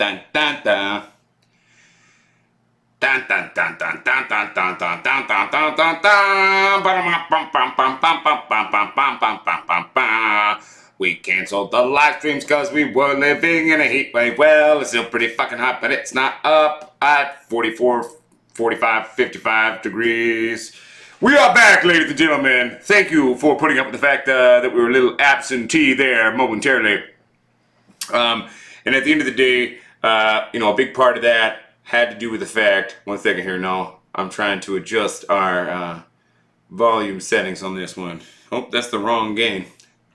dun dun dun. Dun dun dun dun dun dun dun dun dun dun dun dun dun. We canceled the live streams because we were living in a heat wave. Well, it's still pretty fucking hot, but it's not up at 44, 45, 55 degrees. We are back, ladies and gentlemen. Thank you for putting up with the fact that we were a little absentee there momentarily. And at the end of the day, a big part of that had to do with the fact, one second here, no, I'm trying to adjust our volume settings on this one. Oh, that's the wrong gain.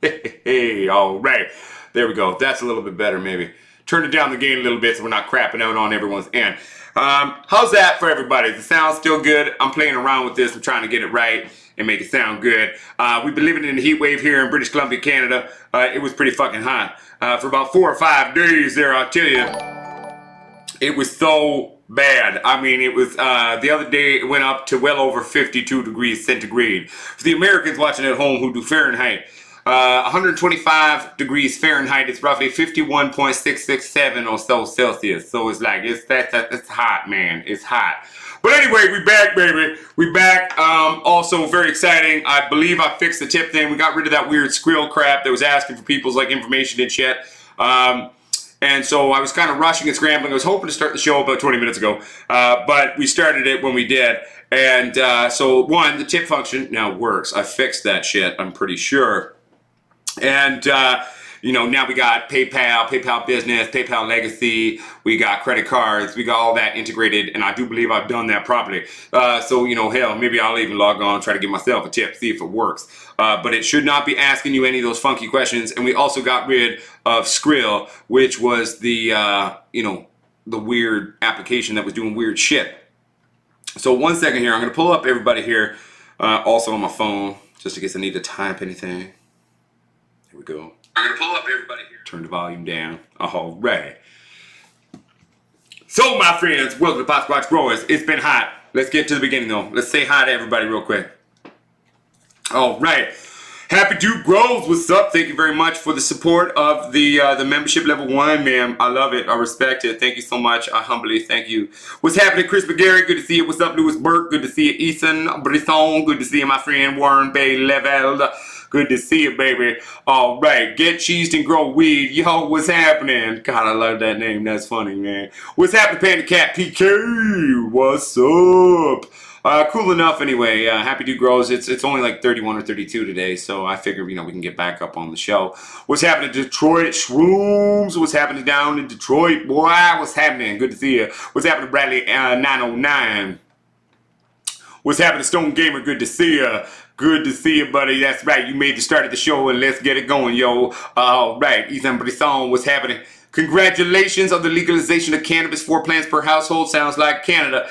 Hey, all right. There we go. That's a little bit better, maybe. Turn it down the gain a little bit so we're not crapping out on everyone's end. How's that for everybody? The sound still good? I'm playing around with this. I'm trying to get it right and make it sound good. We've been living in a heat wave here in British Columbia, Canada. It was pretty fucking hot. For about 4 or 5 days there, I'll tell you. It was so bad. I mean, it was, the other day it went up to well over 52 degrees centigrade. For the Americans watching at home who do Fahrenheit, 125 degrees Fahrenheit is roughly 51.667 or so Celsius. So it's like, it's hot, man. It's hot. But anyway, we back, baby. We back. Also very exciting. I believe I fixed the tip thing. We got rid of that weird squirrel crap that was asking for people's like information and shit. And so I was kind of rushing and scrambling. I was hoping to start the show about 20 minutes ago, but we started it when we did. And so one, the tip function now works. I fixed that shit, I'm pretty sure. And now we got PayPal, PayPal Business, PayPal Legacy. We got credit cards. We got all that integrated, and I do believe I've done that properly. So hell, maybe I'll even log on and try to give myself a tip, see if it works. But it should not be asking you any of those funky questions. And we also got rid of Skrill, which was the the weird application that was doing weird shit. So one second here, I'm gonna pull up everybody here, also on my phone, just in case I need to type anything. Here we go. I'm gonna pull up everybody here. Turn the volume down. All right. So my friends, welcome to Pot Squatch Growers. It's been hot. Let's get to the beginning though. Let's say hi to everybody real quick. All right. Happy Duke Groves, what's up? Thank you very much for the support of the membership level 1, ma'am. I love it. I respect it. Thank you so much. I humbly thank you. What's happening, Chris McGarry? Good to see you. What's up, Louis Burke? Good to see you. Ethan Brisson. Good to see you, my friend. Warren Bay Level. Good to see you, baby. All right. Get cheesed and grow weed. Yo, what's happening? God, I love that name. That's funny, man. What's happening, Panda Cat PK? What's up? Cool enough anyway. Happy Dude Grows. It's only like 31 or 32 today, so I figure we can get back up on the show. What's happening, Detroit Shrooms? What's happening down in Detroit? Boy, what's happening? Good to see you. What's happening, Bradley 909? What's happening, Stone Gamer? Good to see you. Good to see you, buddy. That's right. You made the start of the show, and let's get it going, yo. All right. Ethan Brisson, what's happening? Congratulations on the legalization of cannabis. 4 plants per household. Sounds like Canada.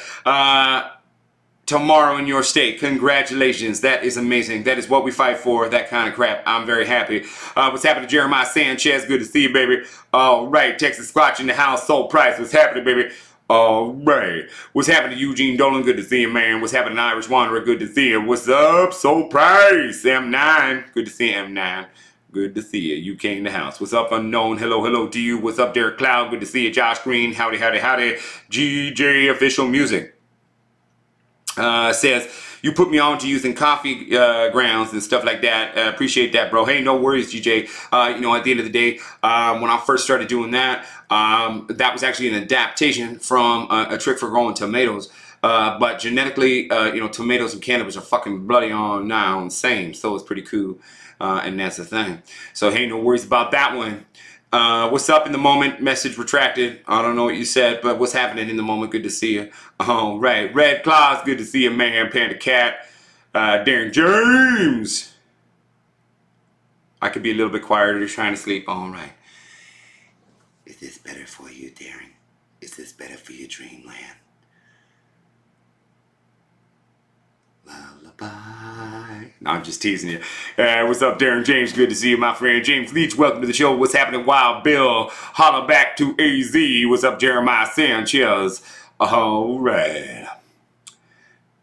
Tomorrow in your state. Congratulations. That is amazing. That is what we fight for, that kind of crap. I'm very happy. What's happening to Jeremiah Sanchez? Good to see you, baby. All right. Texas Squatch in the house. Soul Price. What's happening, baby? All right. What's happening to Eugene Dolan? Good to see you, man. What's happening to Irish Wanderer? Good to see you. What's up, Soul Price? M9. Good to see you, M9. Good to see you. You came in the house. What's up, Unknown? Hello, hello to you. What's up, Derek Cloud? Good to see you. Josh Green. Howdy, howdy, howdy. GJ Official Music. Says, you put me on to using coffee grounds and stuff like that. Appreciate that, bro. Hey, no worries, GJ. At the end of the day, when I first started doing that, that was actually an adaptation from a trick for growing tomatoes. But genetically, tomatoes and cannabis are fucking bloody on now and same. So it's pretty cool. And that's the thing. So, hey, no worries about that one. What's up in the moment? Message retracted. I don't know what you said, but what's happening in the moment? Good to see you. All right. Red Claws, good to see you, man. Panda Cat. Darren James. I could be a little bit quieter. You're trying to sleep. All right. Is this better for you, Darren? Is this better for your dreamland? Lullaby. No, I'm just teasing you. What's up, Darren James? Good to see you, my friend. James Leach, welcome to the show. What's happening, Wild Bill? Holla back to AZ. What's up, Jeremiah Sanchez? All right.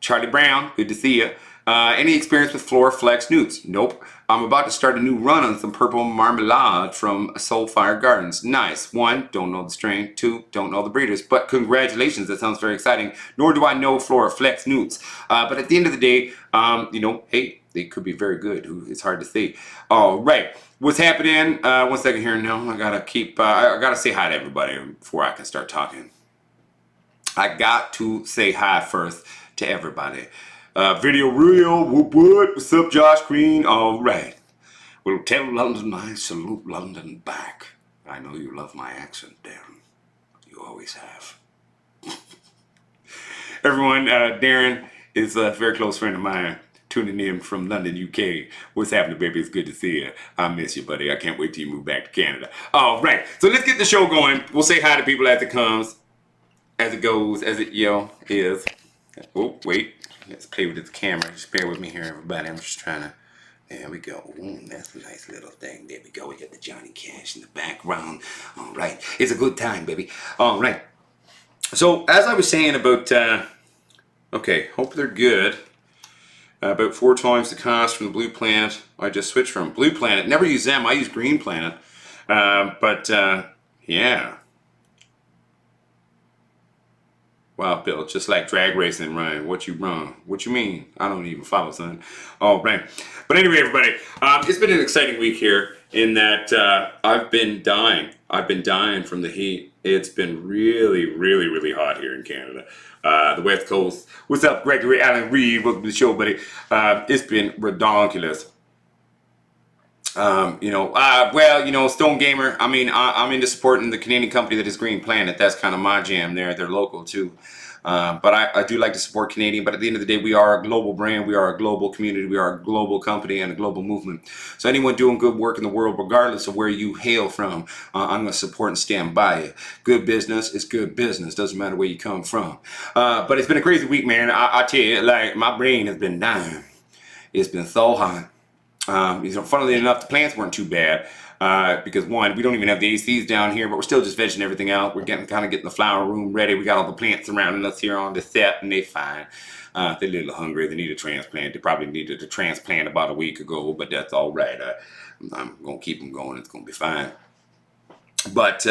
Charlie Brown, good to see you. Any experience with Flora Flex newts? Nope. I'm about to start a new run on some purple marmalade from Soulfire Gardens. Nice. 1, don't know the strain. 2, don't know the breeders. But congratulations, that sounds very exciting. Nor do I know Flora Flex Newts. But at the end of the day, you know, hey, they could be very good. It's hard to say. All right. What's happening? 1 second here. No, I gotta keep. I gotta say hi to everybody before I can start talking. I got to say hi first to everybody. Video real. What's up, Josh Green? All right. Well, tell London I salute London back. I know you love my accent, Darren. You always have. Everyone, Darren is a very close friend of mine, tuning in from London, UK. What's happening, baby? It's good to see you. I miss you, buddy. I can't wait till you move back to Canada. All right, so let's get the show going. We'll say hi to people as it comes, as it goes, as it, is. Oh, wait. Let's play with this camera. Just bear with me here, everybody. I'm just trying to... There we go. Ooh, that's a nice little thing. There we go. We got the Johnny Cash in the background. All right. It's a good time, baby. All right. So, as I was saying about... okay, hope they're good. About 4 times the cost from the Blue Planet. I just switched from Blue Planet. Never use them. I use Green Planet. Yeah. Wow, Bill, just like drag racing, Ryan. What you wrong? What you mean? I don't even follow, son. All right. But anyway, everybody, it's been an exciting week here in that I've been dying. I've been dying from the heat. It's been really, really, really hot here in Canada. The West Coast. What's up, Gregory Allen Reed? Welcome to the show, buddy. It's been redonkulous. Stone Gamer, I mean, I'm into supporting the Canadian company that is Green Planet. That's kind of my jam there. They're local too. But I do like to support Canadian, but at the end of the day, we are a global brand. We are a global community. We are a global company and a global movement. So anyone doing good work in the world, regardless of where you hail from, I'm going to support and stand by you. Good business is good business. Doesn't matter where you come from. But it's been a crazy week, man. I tell you, like, my brain has been dying. It's been so hot. Funnily enough, the plants weren't too bad because 1, we don't even have the ACs down here, but we're still just vegging everything out. We're getting the flower room ready. We got all the plants surrounding us here on the set, and they're fine. They're a little hungry. They need a transplant. They probably needed a transplant about a week ago, but that's all right. I'm gonna keep them going. It's gonna be fine. But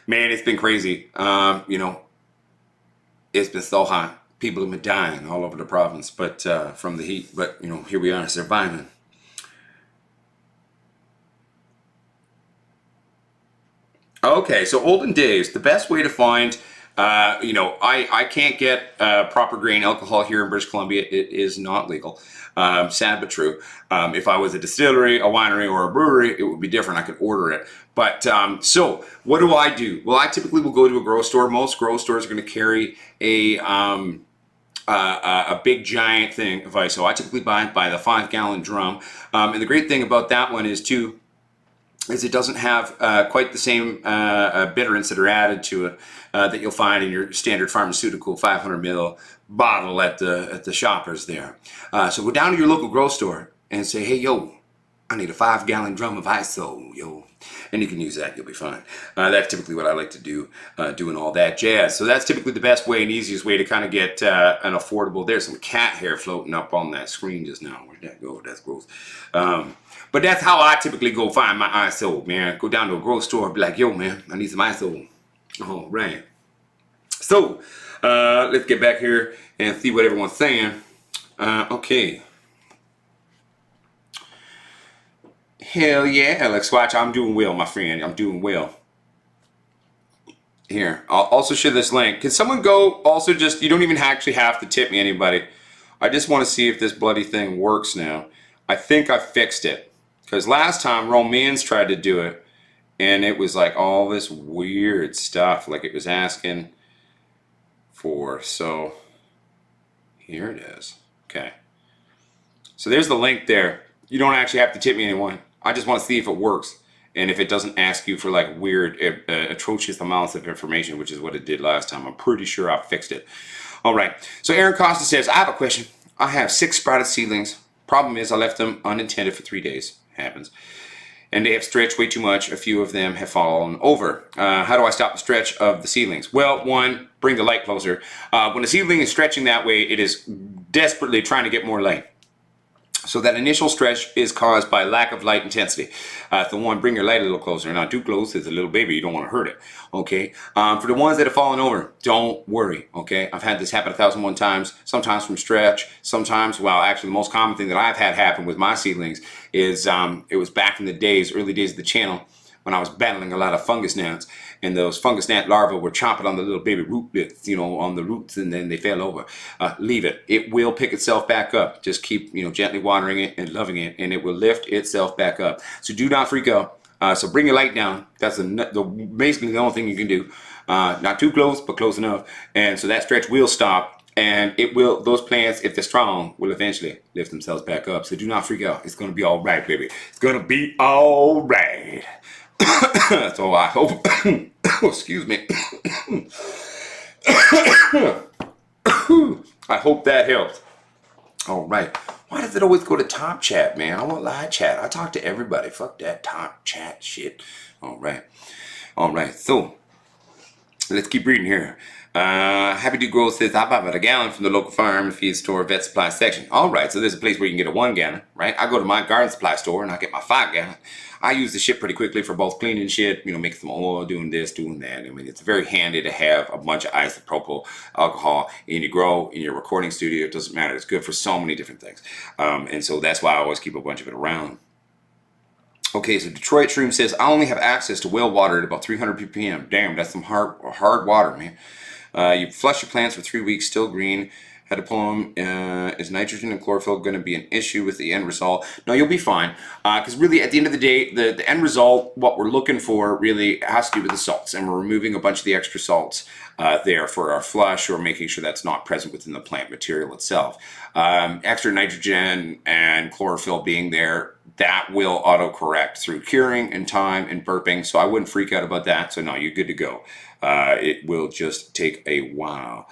man, it's been crazy. It's been so hot. People have been dying all over the province, but from the heat. But here we are surviving. Okay, so olden days, the best way to find, I can't get proper grain alcohol here in British Columbia. It is not legal. Sad but true. If I was a distillery, a winery, or a brewery, it would be different. I could order it. But so what do? Well, I typically will go to a grocery store. Most grocery stores are going to carry a big giant thing of ISO. I typically buy it by the 5-gallon drum. And the great thing about that one is it doesn't have quite the same bitterants that are added to it that you'll find in your standard pharmaceutical 500 ml bottle at the shoppers there. So go down to your local grocery store and say, hey, yo, I need a 5-gallon drum of ISO, yo. And you can use that, you'll be fine. That's typically what I like to do, doing all that jazz. So that's typically the best way and easiest way to kind of get an affordable. There's some cat hair floating up on that screen just now. Where'd that go? That's gross. But that's how I typically go find my ISO, man. Go down to a grocery store and be like, yo, man, I need some ISO. All right. So, let's get back here and see what everyone's saying. Okay. Hell yeah, Alex Watch. I'm doing well, my friend. I'm doing well. Here, I'll also share this link. Can someone go also you don't even actually have to tip me, anybody. I just want to see if this bloody thing works now. I think I fixed it. Because last time Romans tried to do it, and it was like all this weird stuff, like it was asking for. So here it is. Okay. So there's the link there. You don't actually have to tip me anyone. I just want to see if it works. And if it doesn't ask you for like weird, atrocious amounts of information, which is what it did last time. I'm pretty sure I fixed it. All right. So Aaron Costa says, I have a question. I have 6 sprouted seedlings. Problem is I left them unattended for 3 days. Happens. And they have stretched way too much. A few of them have fallen over. How do I stop the stretch of the seedlings? Well, 1, bring the light closer. When a seedling is stretching that way, it is desperately trying to get more light. So that initial stretch is caused by lack of light intensity. The one, bring your light a little closer, not too close. It's a little baby. You don't want to hurt it. Okay. For the ones that have fallen over, don't worry. Okay. I've had this happen 1,001 times. Sometimes from stretch. Sometimes, well, actually, the most common thing that I've had happen with my seedlings is it was back in the days, early days of the channel, when I was battling a lot of fungus gnats, and those fungus gnat larvae were chomping on the little baby root bits, on the roots, and then they fell over. Leave it. It will pick itself back up. Just keep, gently watering it and loving it, and it will lift itself back up. So do not freak out. So bring your light down. That's basically the only thing you can do. Not too close, but close enough. And so that stretch will stop, and it will. Those plants, if they're strong, will eventually lift themselves back up. So do not freak out. It's going to be all right, baby. It's going to be all right. So I hope, excuse me, I hope that helps. All right. Why does it always go to top chat, man? I want live chat. I talk to everybody. Fuck that top chat shit. All right. All right. So let's keep reading here. Happy to Grow says, I buy about a gallon from the local farm and feed store vet supply section. All right. So there's a place where you can get a 1 gallon, right? I go to my garden supply store and I get my 5 gallon. I use the shit pretty quickly for both cleaning shit, making some oil, doing this, doing that. I mean, it's very handy to have a bunch of isopropyl alcohol in your grow, in your recording studio. It doesn't matter. It's good for so many different things. And so that's why I always keep a bunch of it around. Okay, so Detroit Shroom says, I only have access to well water at about 300 ppm. Damn, that's some hard water, man. You flush your plants for 3 weeks, still green. Had to pull them. Is nitrogen and chlorophyll going to be an issue with the end result? No, you'll be fine. Because really, at the end of the day, the end result, what we're looking for really has to do with the salts. And we're removing a bunch of the extra salts there for our flush, or making sure that's not present within the plant material itself. Extra nitrogen and chlorophyll being there, that will auto-correct through curing and time and burping. So I wouldn't freak out about that. So no, you're good to go. It will just take a while.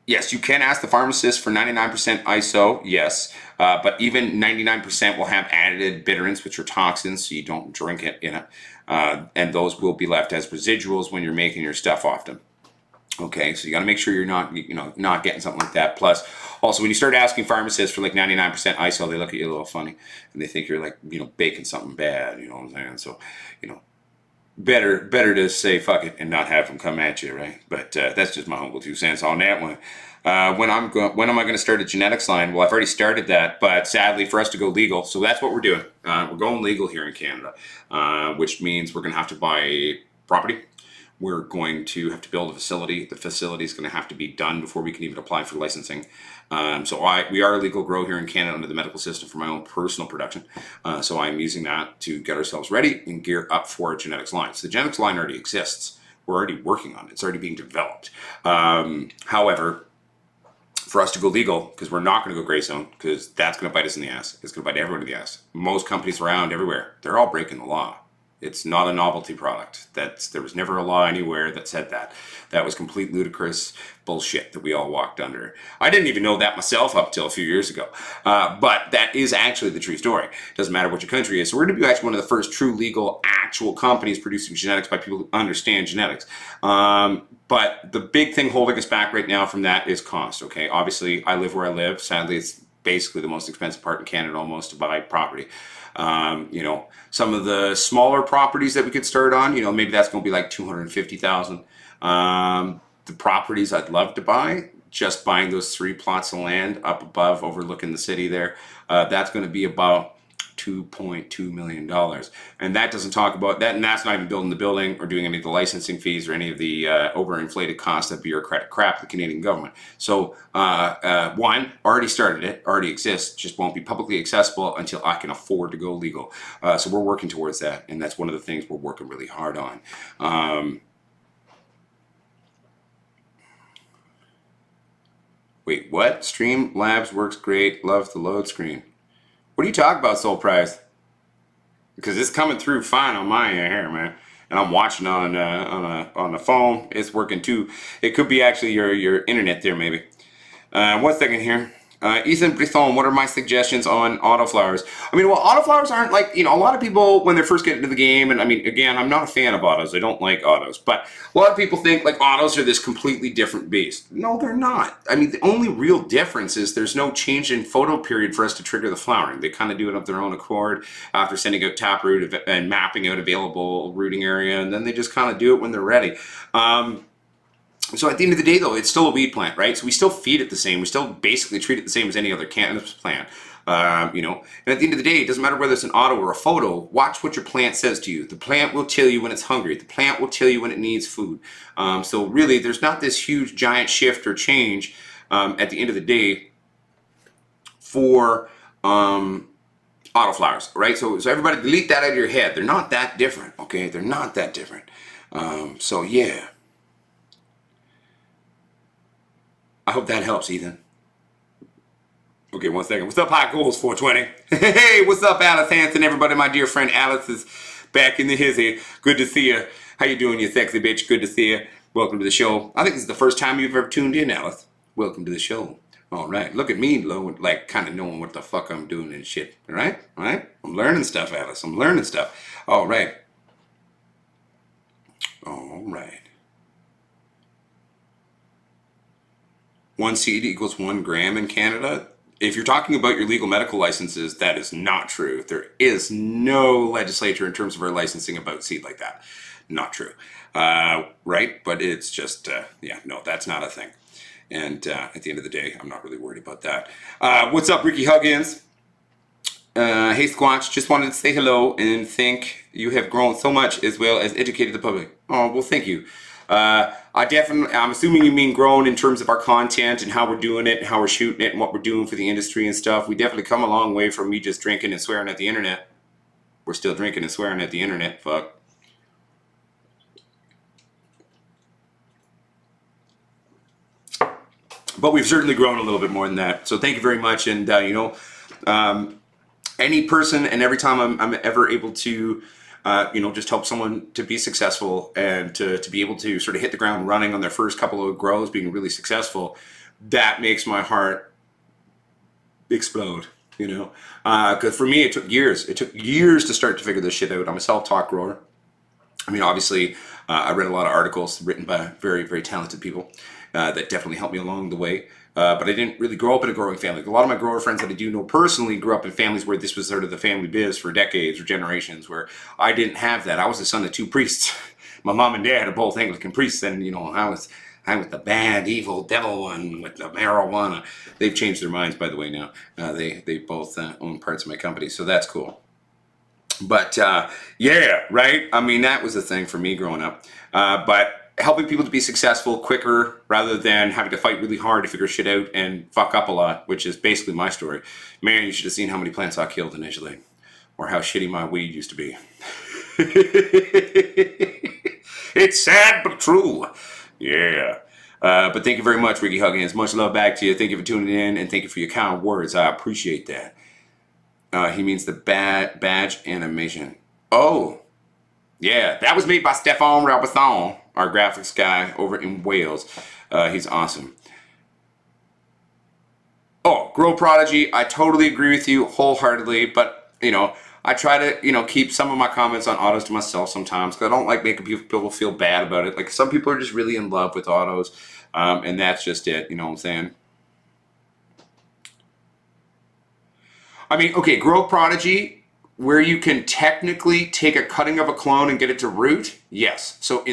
Yes, you can ask the pharmacist for 99% ISO, yes, but even 99% will have added bitterants, which are toxins, so you don't drink it in it, and those will be left as residuals when you're making your stuff often. Okay, so you got to make sure you're not, not getting something like that. Plus, also when you start asking pharmacists for like 99% ISO, they look at you a little funny, and they think you're like, baking something bad. You know what I'm saying? So, better to say fuck it and not have them come at you, right? But that's just my humble 2 cents on that one. When am I going to start a genetics line? Well, I've already started that, but sadly for us to go legal, so that's what we're doing. We're going legal here in Canada, which means we're going to have to buy property. We're going to have to build a facility. The facility is going to have to be done before we can even apply for licensing. So we are a legal grow here in Canada under the medical system for my own personal production. So I'm using that to get ourselves ready and gear up for a genetics line. So the genetics line already exists. We're already working on it. It's already being developed. However, for us to go legal, because we're not going to go gray zone, because that's going to bite us in the ass. It's going to bite everyone in the ass. Most companies around everywhere, they're all breaking the law. It's not a novelty product. There was never a law anywhere that said that. That was complete ludicrous bullshit that we all walked under. I didn't even know that myself up till a few years ago. But that is actually the true story. Doesn't matter what your country is. So we're going to be actually one of the first true legal actual companies producing genetics by people who understand genetics. But the big thing holding us back right now from that is cost. Okay, obviously I live where I live. Sadly, it's basically the most expensive part in Canada almost to buy property. Some of the smaller properties that we could start on, maybe that's going to be like $250,000. The properties I'd love to buy, just buying those 3 plots of land up above overlooking the city there, that's going to be about $2.2 million. And that doesn't talk about that, and that's not even building the building or doing any of the licensing fees or any of the overinflated costs of bureaucratic crap the Canadian government. So one, already started it, already exists, just won't be publicly accessible until I can afford to go legal. So we're working towards that, and that's one of the things we're working really hard on. Wait, what? Streamlabs works great. Love the load screen. What are you talking about, Soul Prize? Because it's coming through fine on my end here, man. And I'm watching on the phone. It's working too. It could be actually your internet there, maybe. 1 second here. Ethan Brisson, what are my suggestions on autoflowers? I mean, well, autoflowers aren't like, a lot of people when they're first getting into the game, and I mean, again, I'm not a fan of autos. I don't like autos, but a lot of people think like autos are this completely different beast. No, they're not. I mean, the only real difference is there's no change in photo period for us to trigger the flowering. They kind of do it of their own accord after sending out taproot and mapping out available rooting area, and then they just kind of do it when they're ready. So at the end of the day, though, it's still a weed plant, right? So we still feed it the same. We still basically treat it the same as any other cannabis plant, And at the end of the day, it doesn't matter whether it's an auto or a photo. Watch what your plant says to you. The plant will tell you when it's hungry. The plant will tell you when it needs food. So really, there's not this huge, giant shift or change at the end of the day for autoflowers, right? So everybody delete that out of your head. They're not that different, okay? They're not that different. So yeah. I hope that helps, Ethan. Okay, 1 second. What's up, Hot Goals 420? Hey, what's up, Alice Hanson? Everybody, my dear friend Alice is back in the hizzy. Good to see you. How you doing, you sexy bitch? Good to see you. Welcome to the show. I think this is the first time you've ever tuned in, Alice. Welcome to the show. All right. Look at me, like kind of knowing what the fuck I'm doing and shit. All right? All right? I'm learning stuff, Alice. I'm learning stuff. All right. All right. 1 seed equals 1 gram in Canada. If you're talking about your legal medical licenses, that is not true. There is no legislature in terms of our licensing about seed like that. Not true. Right? But it's just, yeah, no, that's not a thing. And at the end of the day, I'm not really worried about that. What's up, Ricky Huggins? Hey, Squatch, just wanted to say hello and think you have grown so much as well as educated the public. Oh, well, thank you. I'm assuming you mean grown in terms of our content and how we're doing it and how we're shooting it and what we're doing for the industry and stuff. We definitely come a long way from me just drinking and swearing at the internet. We're still drinking and swearing at the internet, fuck. But we've certainly grown a little bit more than that. So thank you very much. And, any person and every time I'm ever able to, just help someone to be successful and to be able to sort of hit the ground running on their first couple of grows, being really successful, that makes my heart explode, because for me, it took years. It took years to start to figure this shit out. I'm a self-taught grower. I mean, obviously, I read a lot of articles written by very, very talented people that definitely helped me along the way. But I didn't really grow up in a growing family. A lot of my grower friends that I do know personally grew up in families where this was sort of the family biz for decades or generations, where I didn't have that. I was the son of 2 priests. My mom and dad are both Anglican priests, and I was the bad, evil devil one with the marijuana. They've changed their minds, by the way, now. They both own parts of my company, so that's cool. But yeah, right? I mean, that was the thing for me growing up. But helping people to be successful quicker rather than having to fight really hard to figure shit out and fuck up a lot, which is basically my story. Man, you should have seen how many plants I killed initially, or how shitty my weed used to be. It's sad but true. Yeah. But thank you very much, Ricky Huggins. Much love back to you. Thank you for tuning in, and thank you for your kind words. I appreciate that. He means the badge animation. Oh, yeah, that was made by Stefan Rabasson, our graphics guy over in Wales. He's awesome. Oh, Grow Prodigy, I totally agree with you wholeheartedly, but, I try to, keep some of my comments on autos to myself sometimes, because I don't like making people feel bad about it. Like, some people are just really in love with autos, and that's just it, you know what I'm saying? I mean, okay, Grow Prodigy, where you can technically take a cutting of a clone and get it to root, yes. So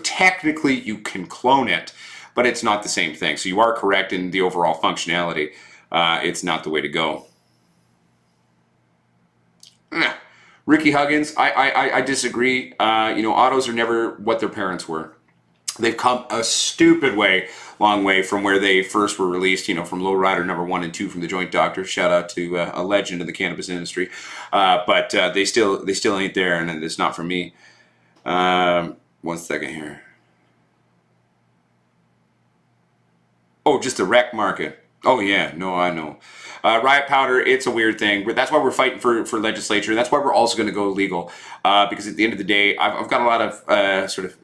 technically you can clone it, but it's not the same thing. So you are correct in the overall functionality. It's not the way to go. Ricky Huggins, I disagree. Autos are never what their parents were. They've come a stupid long way from where they first were released, from Lowrider number 1 and 2 from the Joint Doctor. Shout out to a legend in the cannabis industry. But they still ain't there, and it's not for me. 1 second here. Oh, just the rec market. Oh yeah, no, I know. Riot powder, it's a weird thing. But that's why we're fighting for legislature. That's why we're also going to go legal. Because at the end of the day, I've got a lot of sort of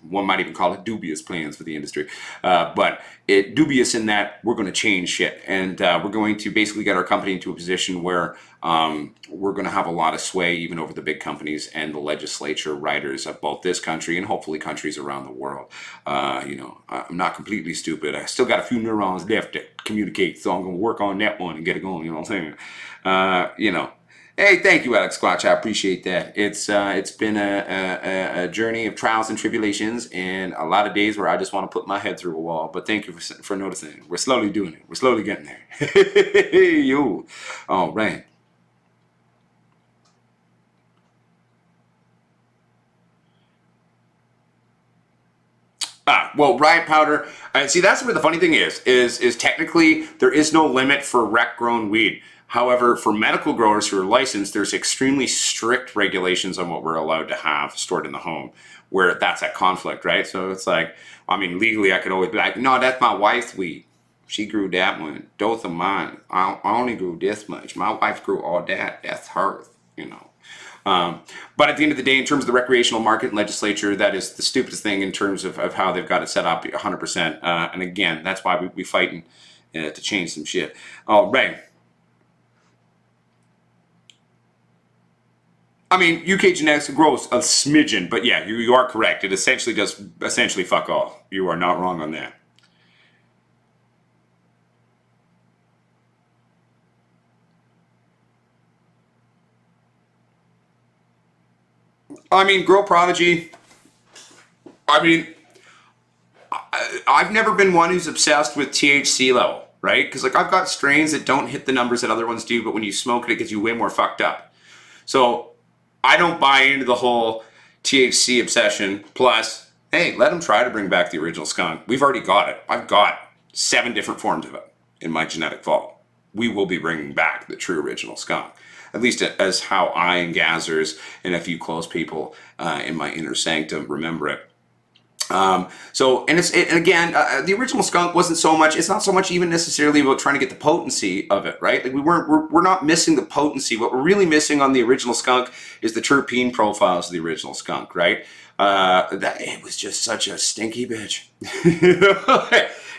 one might even call it dubious plans for the industry. But dubious in that we're going to change shit. And we're going to basically get our company into a position where we're going to have a lot of sway even over the big companies and the legislature writers of both this country and hopefully countries around the world. I'm not completely stupid. I still got a few neurons left to communicate, so I'm going to work on that one and get it going, you know what I'm saying? Hey, thank you, Alex Squatch. I appreciate that. It's been a journey of trials and tribulations and a lot of days where I just want to put my head through a wall. But thank you for noticing. We're slowly doing it. We're slowly getting there. Yo. All right. Well, riot powder. See, that's where the funny thing is technically there is no limit for rec-grown weed. However, for medical growers who are licensed, there's extremely strict regulations on what we're allowed to have stored in the home, where that's at conflict, right? So it's like, I mean, legally, I could always be like, no, that's my wife's weed. She grew that one. Those are mine. I only grew this much. My wife grew all that. That's hers, you know. But at the end of the day, in terms of the recreational market and legislature, that is the stupidest thing in terms of how they've got it set up 100%. And again, that's why we fighting to change some shit. All right. I mean, UK genetics grows a smidgen, but yeah, you are correct. It essentially does fuck all. You are not wrong on that. I mean, Grow Prodigy, I mean, I've never been one who's obsessed with THC level, right? Because like I've got strains that don't hit the numbers that other ones do, but when you smoke it, it gets you way more fucked up. So I don't buy into the whole THC obsession. Plus, hey, let them try to bring back the original skunk. We've already got it. I've got 7 different forms of it in my genetic vault. We will be bringing back the true original skunk. At least as how I and Gazzers and a few close people in my inner sanctum remember it. And again, the original skunk wasn't so much, it's not so much even necessarily about trying to get the potency of it, right? Like we're not missing the potency. What we're really missing on the original skunk is the terpene profiles of the original skunk, right? That it was just such a stinky bitch.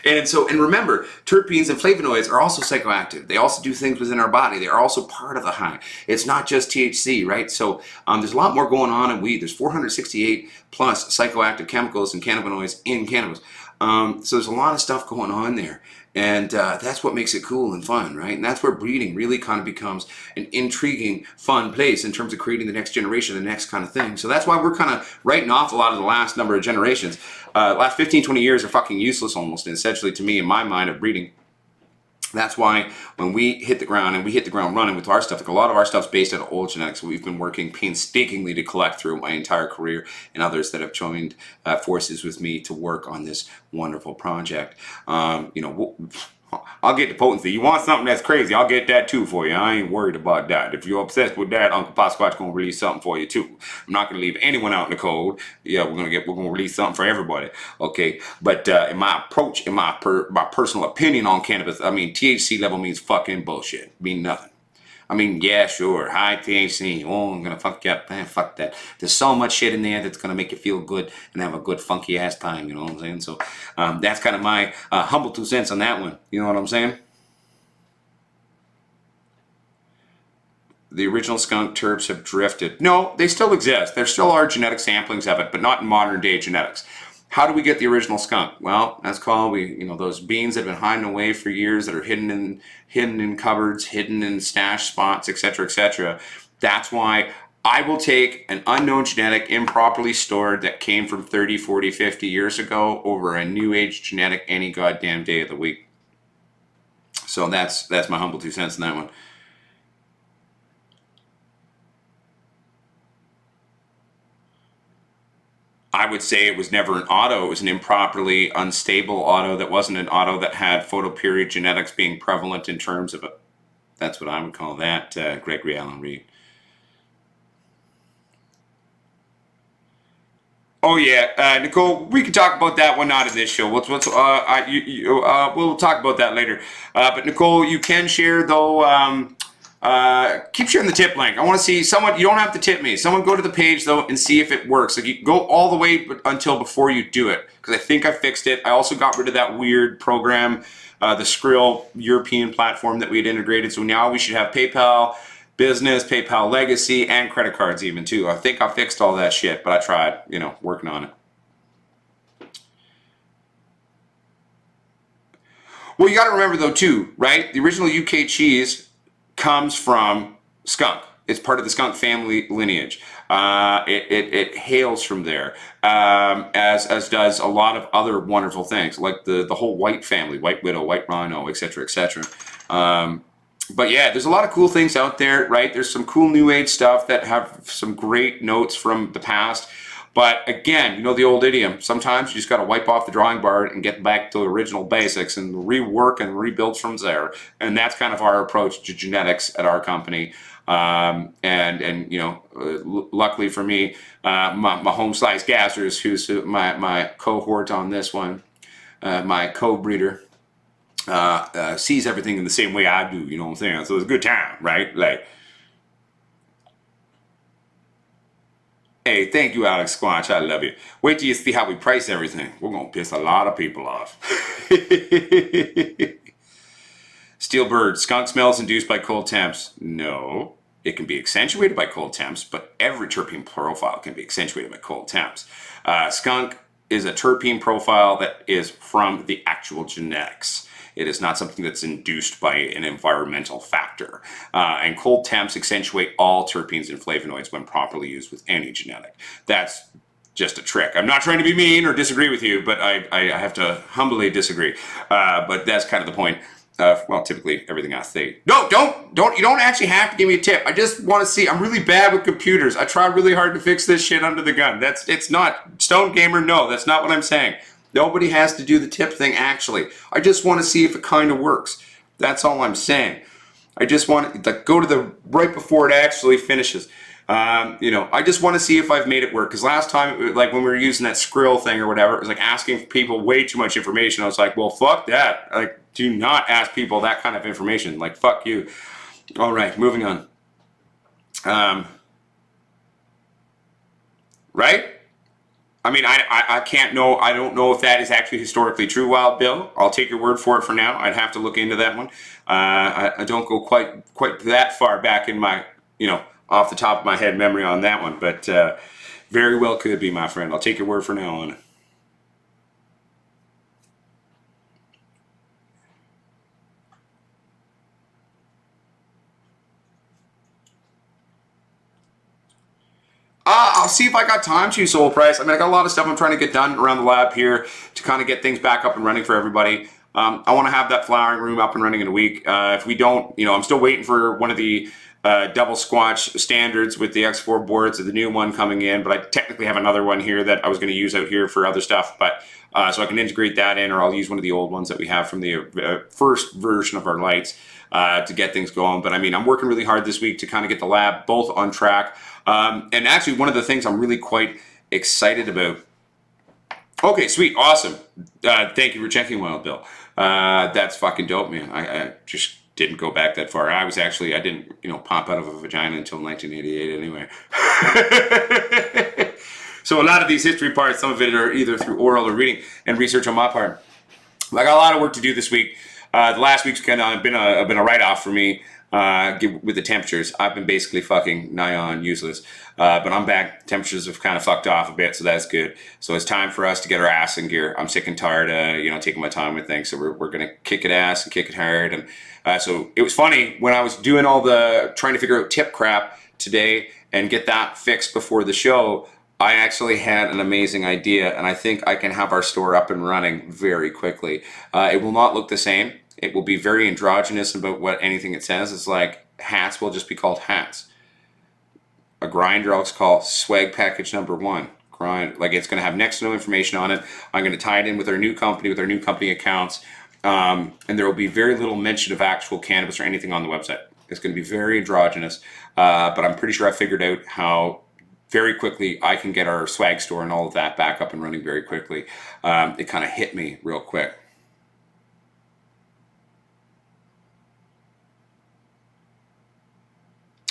And remember, terpenes and flavonoids are also psychoactive. They also do things within our body. They are also part of the high. It's not just THC, right? So there's a lot more going on in weed. There's 468 plus psychoactive chemicals and cannabinoids in cannabis. So there's a lot of stuff going on there. And that's what makes it cool and fun, right? And that's where breeding really kind of becomes an intriguing, fun place in terms of creating the next generation, the next kind of thing. So that's why we're kind of writing off a lot of the last number of generations. Last 15, 20 years are fucking useless almost, and essentially to me, in my mind, of breeding. That's why when we hit the ground and we hit the ground running with our stuff, like a lot of our stuff's based out of old genetics. We've been working painstakingly to collect through my entire career, and others that have joined forces with me to work on this wonderful project. I'll get the potency. You want something that's crazy, I'll get that too for you. I ain't worried about that. If you're obsessed with that, Uncle Posquat's gonna release something for you too. I'm not gonna leave anyone out in the cold. Yeah, we're gonna release something for everybody. Okay, but in my approach, in my personal opinion on cannabis, I mean THC level means fucking bullshit. Mean nothing. I mean, yeah, sure, high THC. Oh, I'm gonna fuck you up. Man, fuck that. There's so much shit in there that's gonna make you feel good and have a good funky ass time. You know what I'm saying? So that's kind of my humble 2 cents on that one. You know what I'm saying? The original skunk terps have drifted. No, they still exist. There still are genetic samplings of it, but not in modern day genetics. How do we get the original skunk? Well, that's called those beans that have been hiding away for years, that are hidden in cupboards, hidden in stash spots, etc., etc. That's why I will take an unknown genetic, improperly stored, that came from 30, 40, 50 years ago over a new age genetic any goddamn day of the week. So that's my humble 2 cents on that one. I would say it was never an auto. It was an improperly unstable auto that wasn't an auto that had photoperiod genetics being prevalent in terms of it. That's what I would call that, Gregory Allen Reed. Oh yeah, Nicole, we can talk about that one not in this show. We'll talk about that later. But Nicole, you can share though. keep sharing the tip link. I want to see someone. You don't have to tip me. Someone go to the page though and see if it works. Like you go all the way until before you do it, because I think I fixed it. I also got rid of that weird program, the Skrill European platform that we had integrated. So now we should have PayPal Business, PayPal Legacy, and credit cards even too. I think I fixed all that shit, but I tried, working on it. Well, you got to remember though too, right? The original UK cheese comes from skunk. It's part of the skunk family lineage. It hails from there, as does a lot of other wonderful things, like the whole white family, white widow, white rhino, etc., etc. But yeah, there's a lot of cool things out there, right? There's some cool new age stuff that have some great notes from the past. But again, the old idiom, sometimes you just got to wipe off the drawing board and get back to the original basics and rework and rebuild from there. And that's kind of our approach to genetics at our company. Luckily for me, my home slice gassers, who's my cohort on this one, my co-breeder, sees everything in the same way I do, you know what I'm saying? So it's a good time, right? Like, hey, thank you, Alex Squanch. I love you. Wait till you see how we price everything. We're going to piss a lot of people off. Steel bird. Skunk smells induced by cold temps. No. It can be accentuated by cold temps, but every terpene profile can be accentuated by cold temps. Skunk is a terpene profile that is from the actual genetics. It is not something that's induced by an environmental factor. And cold temps accentuate all terpenes and flavonoids when properly used with any genetic. That's just a trick. I'm not trying to be mean or disagree with you, but I have to humbly disagree. But that's kind of the point. Well, typically everything I say. No, don't. You don't actually have to give me a tip. I just want to see. I'm really bad with computers. I try really hard to fix this shit under the gun. It's not Stone Gamer. No, that's not what I'm saying. Nobody has to do the tip thing, actually. I just want to see if it kind of works. That's all I'm saying. I just want to go to the right before it actually finishes. I just want to see if I've made it work. Because last time, like when we were using that Skrill thing or whatever, it was like asking people way too much information. I was like, well, fuck that. Like, do not ask people that kind of information. Like, fuck you. All right, moving on. Right? I mean, I can't know. I don't know if that is actually historically true, Wild Bill. I'll take your word for it for now. I'd have to look into that one. I don't go quite that far back in my, off the top of my head memory on that one. But very well could be, my friend. I'll take your word for now on it. I'll see if I got time to, Soul Price. I mean, I got a lot of stuff I'm trying to get done around the lab here to kind of get things back up and running for everybody. I want to have that flowering room up and running in a week. If we don't, I'm still waiting for one of the double squatch standards with the X4 boards, the new one coming in, but I technically have another one here that I was going to use out here for other stuff, but so I can integrate that in, or I'll use one of the old ones that we have from the first version of our lights to get things going. But I mean, I'm working really hard this week to kind of get the lab both on track. And actually, one of the things I'm really quite excited about. Okay, sweet, awesome. Thank you for checking, Wild Bill. That's fucking dope, man. I just didn't go back that far. I didn't, pop out of a vagina until 1988 anyway. So a lot of these history parts, some of it are either through oral or reading and research on my part. I got a lot of work to do this week. The last week's kind of been a write-off for me. With the temperatures, I've been basically fucking nigh on useless, but I'm back. Temperatures have kind of fucked off a bit, so that's good. So it's time for us to get our ass in gear. I'm sick and tired of taking my time with things, so we're gonna kick it ass and kick it hard. And so it was funny when I was doing all the trying to figure out tip crap today and get that fixed before the show. I actually had an amazing idea, and I think I can have our store up and running very quickly. It will not look the same. It will be very androgynous about what anything it says. It's like hats will just be called hats. A grinder I'll just call swag package number 1. Grind, like it's going to have next to no information on it. I'm going to tie it in with our new company accounts. And there will be very little mention of actual cannabis or anything on the website. It's going to be very androgynous. But I'm pretty sure I figured out how very quickly I can get our swag store and all of that back up and running very quickly. It kind of hit me real quick.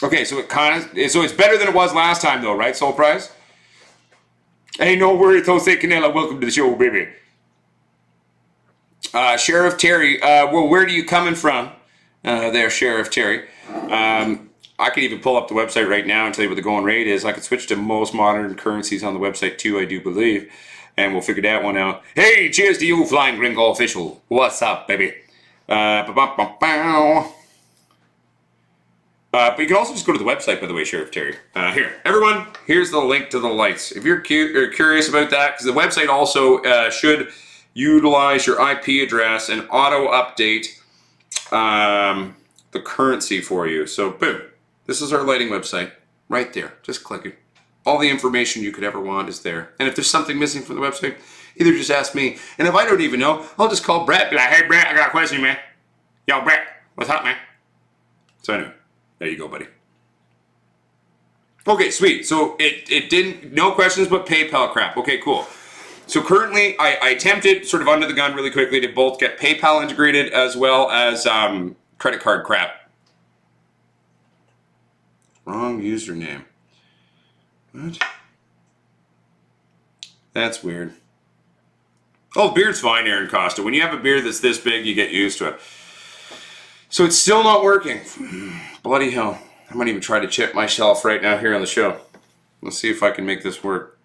Okay, so it's better than it was last time, though, right, Soul Prize? Hey, no worries, Jose Canela. Welcome to the show, baby. Sheriff Terry, well, where are you coming from? There, Sheriff Terry. I could even pull up the website right now and tell you what the going rate is. I could switch to most modern currencies on the website too, I do believe. And we'll figure that one out. Hey, cheers to you, Flying Gringo Official. What's up, baby? But you can also just go to the website, by the way, Sheriff Terry. Here, everyone, here's the link to the lights. If you're curious about that, because the website also should utilize your IP address and auto-update the currency for you. So, boom. This is our lighting website. Right there. Just click it. All the information you could ever want is there. And if there's something missing from the website, either just ask me. And if I don't even know, I'll just call Brett. Be like, hey, Brett, I got a question, man. Yo, Brett, what's up, man? So anyway, there you go, buddy. Okay, sweet. So it didn't, no questions but PayPal crap. Okay, cool. So currently, I attempted sort of under the gun really quickly to both get PayPal integrated as well as credit card crap. Wrong username. What? That's weird. Oh, beard's fine, Aaron Costa. When you have a beard that's this big, you get used to it. So it's still not working. Bloody hell. I might even try to chip myself right now here on the show. Let's see if I can make this work.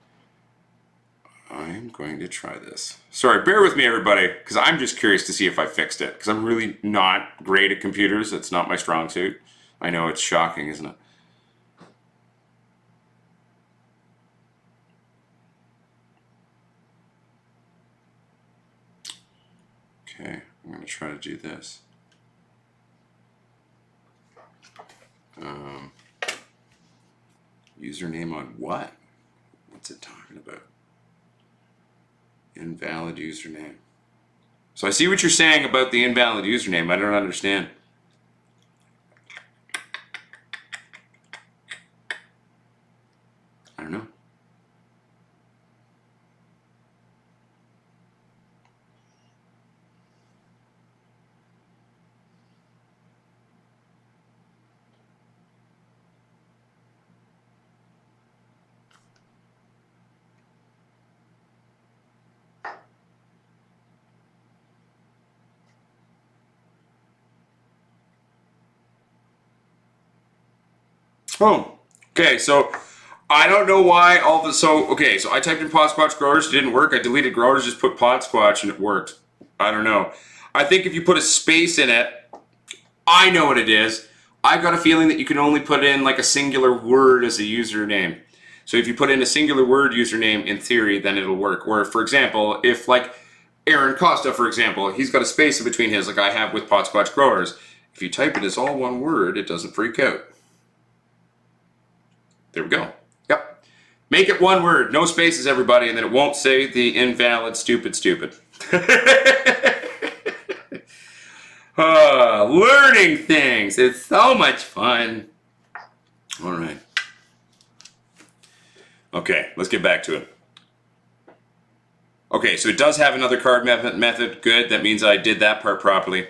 I'm going to try this. Sorry, bear with me, everybody, because I'm just curious to see if I fixed it, because I'm really not great at computers. It's not my strong suit. I know it's shocking, isn't it? Okay, I'm going to try to do this. Username on what? What's it talking about? Invalid username. So I see what you're saying about the invalid username. I don't understand. I don't know. Oh, okay, so I don't know why all the, so I typed in Pod Squatch Growers, it didn't work. I deleted Growers, just put Pod Squatch and it worked. I don't know. I think if you put a space in it, I know what it is. I've got a feeling that you can only put in like a singular word as a username. So if you put in a singular word username, in theory, then it'll work. Or for example, if like Aaron Costa, for example, he's got a space in between his like I have with Pod Squatch Growers. If you type it as all one word, it doesn't freak out. There we go. Yep. Make it one word, no spaces, everybody, and then it won't say the invalid stupid. Learning things. It's so much fun. All right. Okay, let's get back to it. Okay, so it does have another card method. Good. That means I did that part properly.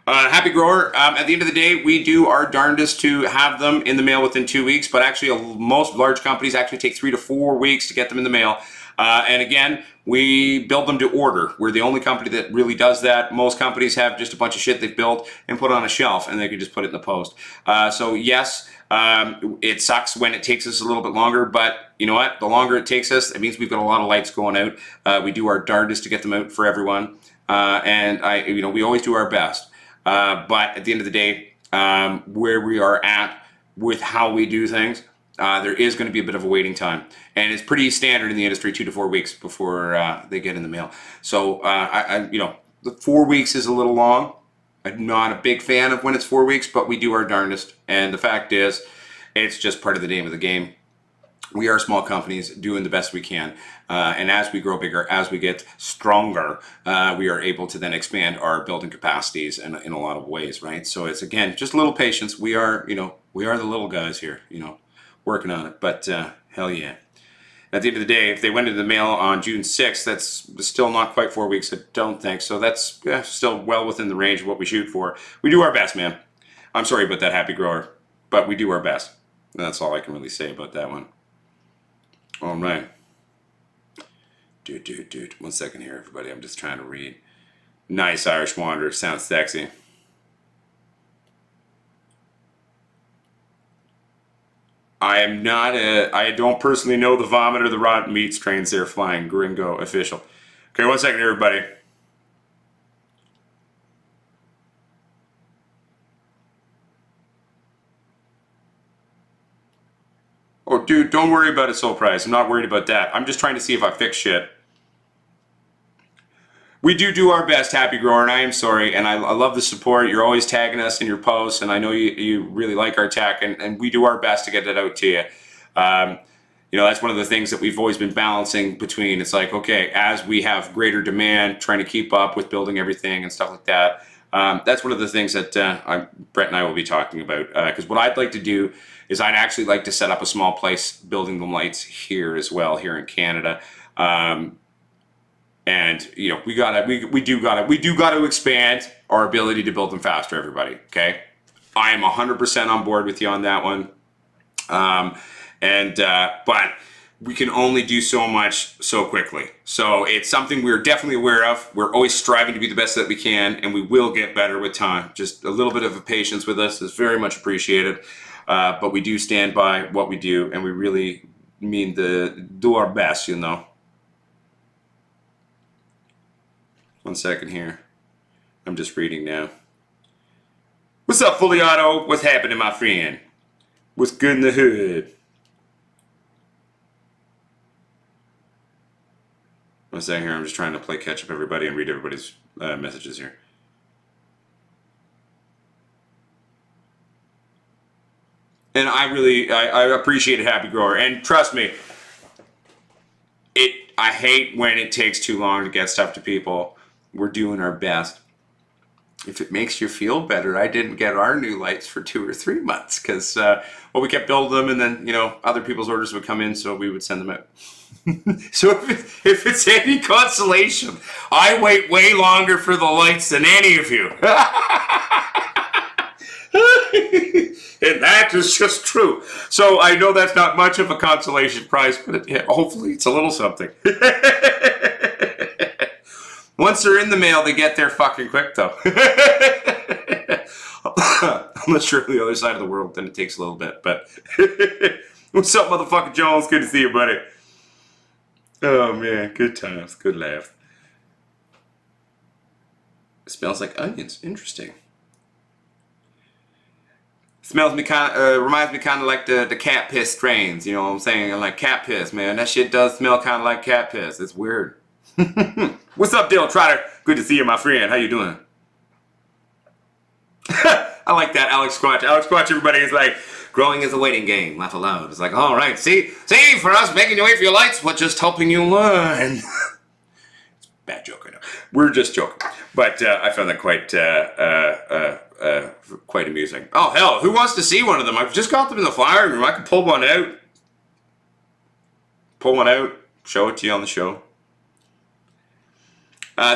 Happy Grower, at the end of the day, we do our darndest to have them in the mail within 2 weeks, but actually most large companies actually take 3 to 4 weeks to get them in the mail. And again, we build them to order. We're the only company that really does that. Most companies have just a bunch of shit they've built and put on a shelf, and they can just put it in the post. So yes, it sucks when it takes us a little bit longer, but you know what? The longer it takes us, it means we've got a lot of lights going out. We do our darndest to get them out for everyone, and we always do our best. But at the end of the day, where we are at with how we do things, there is going to be a bit of a waiting time. And it's pretty standard in the industry, 2 to 4 weeks before they get in the mail. So, the 4 weeks is a little long. I'm not a big fan of when it's 4 weeks, but we do our darndest. And the fact is, it's just part of the name of the game. We are small companies doing the best we can. And as we grow bigger, as we get stronger, we are able to then expand our building capacities in a lot of ways, right? So it's, again, just a little patience. We are the little guys here, working on it. But hell yeah. At the end of the day, if they went into the mail on June 6th, that's still not quite 4 weeks, I don't think. So that's still well within the range of what we shoot for. We do our best, man. I'm sorry about that, Happy Grower, but we do our best. That's all I can really say about that one. All right. Dude. 1 second here, everybody. I'm just trying to read. Nice Irish Wanderer. Sounds sexy. I don't personally know the vomit or the rotten meat strains they're flying. Gringo official. Okay, 1 second, everybody. Oh, dude, don't worry about it, Soul Price. I'm not worried about that. I'm just trying to see if I fix shit. We do our best, Happy Grower, and I am sorry, and I love the support. You're always tagging us in your posts, and I know you really like our tech, and we do our best to get that out to you. You know, that's one of the things that we've always been balancing between. It's like, okay, as we have greater demand, trying to keep up with building everything and stuff like that. That's one of the things that Brett and I will be talking about. Because what I'd like to do is I'd actually like to set up a small place building the lights here as well, here in Canada. And you know, we do gotta expand our ability to build them faster, everybody. Okay, I am 100% on board with you on that one. But we can only do so much so quickly. So it's something we're definitely aware of. We're always striving to be the best that we can, and we will get better with time. Just a little bit of patience with us is very much appreciated. But we do stand by what we do, and we really mean to do our best, you know. 1 second here. I'm just reading now. What's up, Fully Auto? What's happening, my friend? What's good in the hood? 1 second here. I'm just trying to play catch up, everybody, and read everybody's messages here. And I appreciate it, Happy Grower. And trust me, I hate when it takes too long to get stuff to people. We're doing our best. If it makes you feel better, I didn't get our new lights for 2 or 3 months because we kept building them, and then other people's orders would come in, so we would send them out. So if it's any consolation, I wait way longer for the lights than any of you. And that is just true. So I know that's not much of a consolation prize, but hopefully it's a little something. Once they're in the mail, they get there fucking quick, though. Unless you're on the other side of the world, then it takes a little bit. But what's up, motherfucker Jones? Good to see you, buddy. Oh, man. Good times. Good laughs. It smells like onions. Interesting. Smells me reminds me kind of like the cat piss strains. You know what I'm saying? Like cat piss, man. That shit does smell kind of like cat piss. It's weird. What's up, Dale Trotter? Good to see you, my friend. How you doing? I like that, Alex Squatch. Alex Squatch, everybody is like, growing is a waiting game. Laugh aloud. It's like, all right, see, for us, making you wait for your lights, we're just helping you learn. It's a bad joke, I know. We're just joking. But I found that quite amusing. Oh, hell, who wants to see one of them? I've just got them in the fire room. I can pull one out. Show it to you on the show.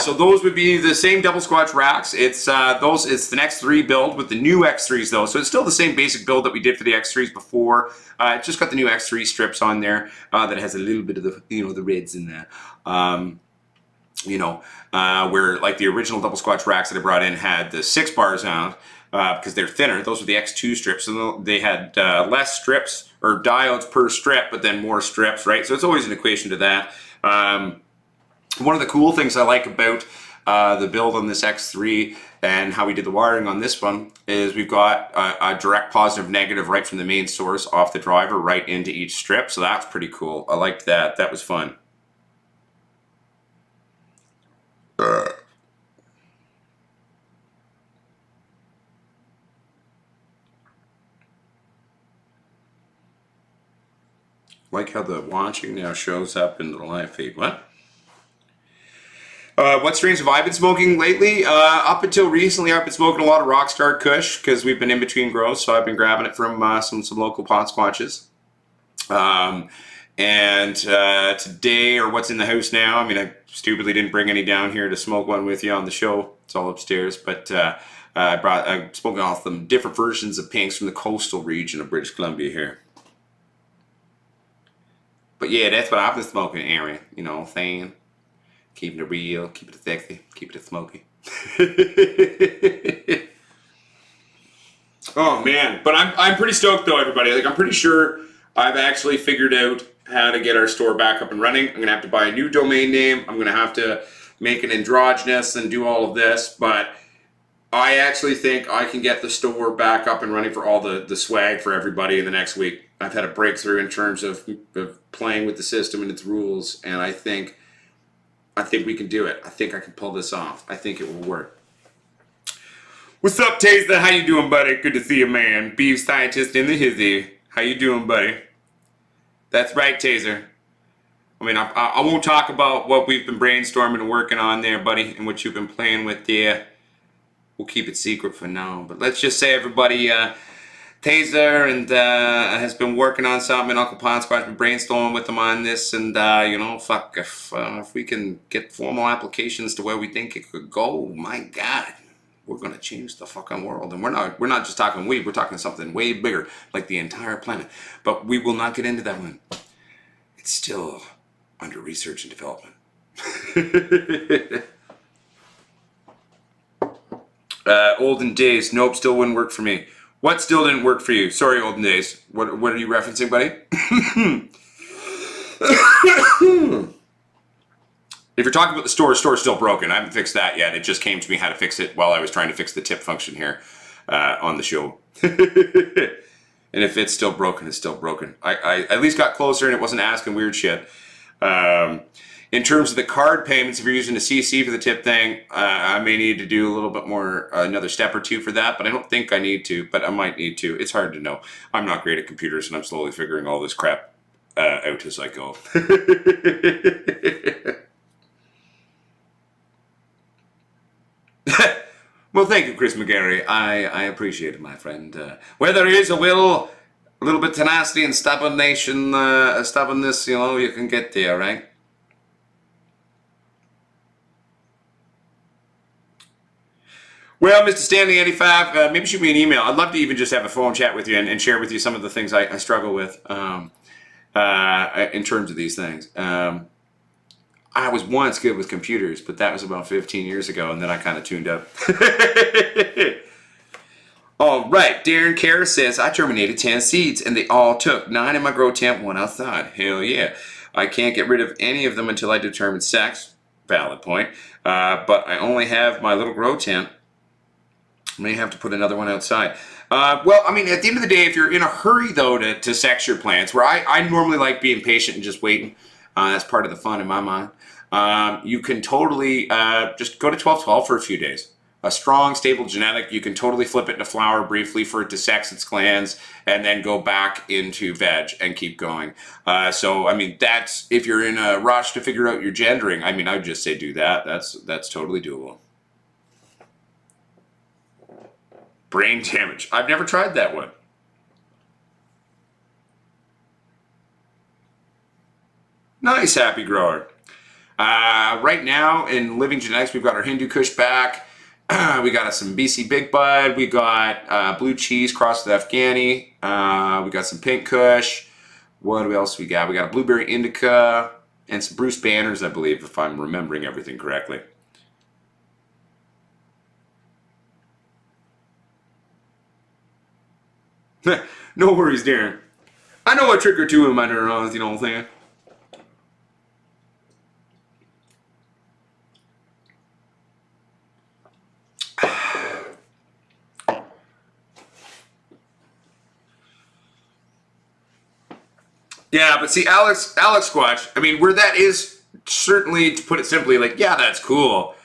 So those would be the same double squatch racks. It's the X3 build with the new X3s though. So it's still the same basic build that we did for the X3s before. It's just got the new X3 strips on there that has a little bit of the the reds in there. Where like the original double squatch racks that I brought in had the 6 bars on because they're thinner. Those were the X2 strips, so they had less strips or diodes per strip, but then more strips, right? So it's always an equation to that. One of the cool things I like about the build on this X3 and how we did the wiring on this one is we've got a direct positive negative right from the main source off the driver right into each strip. So that's pretty cool. I liked that. That was fun. Like how the watching now shows up in the live feed. What strains have I been smoking lately? Up until recently, I've been smoking a lot of Rockstar Kush because we've been in between grows, so I've been grabbing it from some local pot squatches. And today, or what's in the house now, I mean, I stupidly didn't bring any down here to smoke one with you on the show. It's all upstairs. But I spoke off some different versions of pinks from the coastal region of British Columbia here. But yeah, that's what I've been smoking, Aaron. You know what I'm saying? Keeping it real, keeping it sexy, keeping it smoky. Oh man, but I'm pretty stoked though, everybody. Like, I'm pretty sure I've actually figured out how to get our store back up and running. I'm gonna have to buy a new domain name. I'm gonna have to make it androgynous and do all of this, but I actually think I can get the store back up and running for all the swag for everybody in the next week. I've had a breakthrough in terms of playing with the system and its rules, and I think we can do it. I think I can pull this off. I think it will work. What's up, Taser? How you doing, buddy? Good to see you, man. Beef scientist in the hizzy. How you doing, buddy? That's right, Taser. I mean, I won't talk about what we've been brainstorming and working on there, buddy, and what you've been playing with there. We'll keep it secret for now. But let's just say, everybody, Taser and has been working on something, and Uncle Ponsquat's been brainstorming with him on this, and you know, fuck, if we can get formal applications to where we think it could go, my God, we're gonna change the fucking world. And we're not just talking weed, we're talking something way bigger, like the entire planet. But we will not get into that one. It's still under research and development. Olden days, nope, still wouldn't work for me. What still didn't work for you? Sorry, olden days. What are you referencing, buddy? If you're talking about the store's still broken. I haven't fixed that yet. It just came to me how to fix it while I was trying to fix the tip function here on the show. And if it's still broken, it's still broken. I at least got closer and it wasn't asking weird shit. In terms of the card payments, if you're using a CC for the tip thing, I may need to do a little bit more, another step or two for that, but I don't think I need to, but I might need to. It's hard to know. I'm not great at computers, and I'm slowly figuring all this crap out as I go. Well, thank you, Chris McGarry. I appreciate it, my friend. Where there is a will, a little bit tenacity and stubbornness, you know, you can get there, right? Well, Mr. Stanley85, maybe shoot me an email. I'd love to even just have a phone chat with you and share with you some of the things I struggle with in terms of these things. I was once good with computers, but that was about 15 years ago, and then I kind of tuned up. All right, Darren Kerr says, I germinated 10 seeds, and they all took 9 in my grow tent, 1 outside. Hell yeah. I can't get rid of any of them until I determine sex. Valid point. But I only have my little grow tent. May have to put another one outside. Well, I mean, at the end of the day, if you're in a hurry, though, to sex your plants, where I normally like being patient and just waiting, that's part of the fun in my mind, you can totally just go to 12-12 for a few days. A strong, stable genetic, you can totally flip it into flower briefly for it to sex its glands, and then go back into veg and keep going. So, I mean, that's, if you're in a rush to figure out your gendering, I mean, I would just say do that. That's totally doable. Brain damage. I've never tried that one. Nice, happy grower. Right now in Living Genetics, we've got our Hindu Kush back. We got some BC Big Bud. We got blue cheese crossed with Afghani. We got some pink Kush. What else we got? We got a blueberry indica and some Bruce Banners, I believe, if I'm remembering everything correctly. No worries, Darren. I know a trick or two in my neurons, you know what I'm saying? Yeah, but see, Alex Squatch, I mean, where that is certainly, to put it simply, like, yeah, that's cool.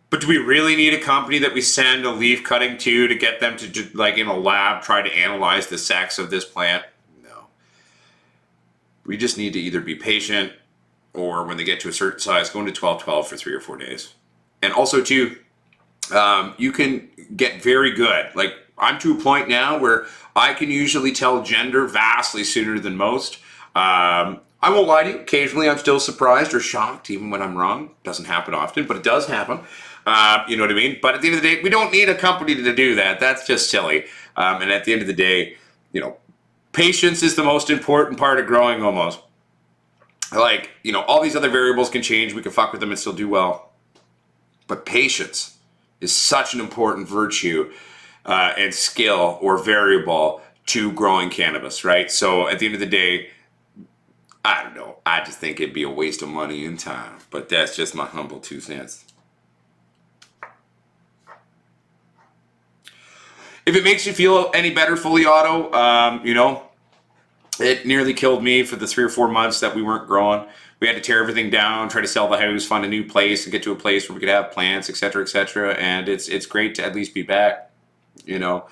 But do we really need a company that we send a leaf cutting to get them to, like, in a lab, try to analyze the sex of this plant? No. We just need to either be patient, or when they get to a certain size, go into 12-12 for 3 or 4 days. And also, too, you can get very good. Like, I'm to a point now where I can usually tell gender vastly sooner than most. I won't lie to you. Occasionally I'm still surprised or shocked, even when I'm wrong. Doesn't happen often, but it does happen. You know what I mean? But at the end of the day, we don't need a company to do that. That's just silly. And at the end of the day, you know, patience is the most important part of growing almost. Like, you know, all these other variables can change. We can fuck with them and still do well. But patience is such an important virtue and skill or variable to growing cannabis, right? So at the end of the day, I don't know. I just think it'd be a waste of money and time. But that's just my humble 2 cents. If it makes you feel any better, Fully Auto, you know, it nearly killed me for the 3 or 4 months that we weren't growing. We had to tear everything down, try to sell the house, find a new place, and get to a place where we could have plants, etc., etc. And it's great to at least be back, you know,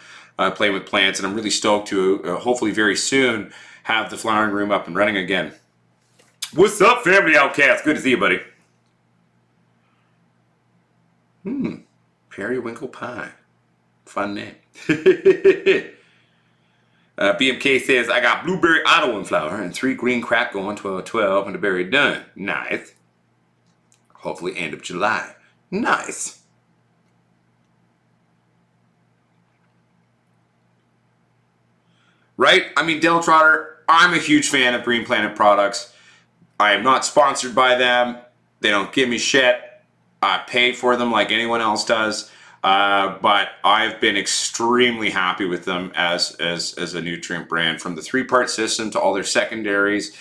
playing with plants. And I'm really stoked to hopefully very soon have the flowering room up and running again. What's up, Family Outcast? Good to see you, buddy. Periwinkle pie. Fun name. BMK says, I got blueberry auto in flower and 3 green crack going 12 and a berry done. Nice. Hopefully end of July. Nice. Right? I mean, Del Trotter, I'm a huge fan of Green Planet products. I am not sponsored by them. They don't give me shit. I pay for them like anyone else does. But I've been extremely happy with them as a nutrient brand, from the 3-part system to all their secondaries.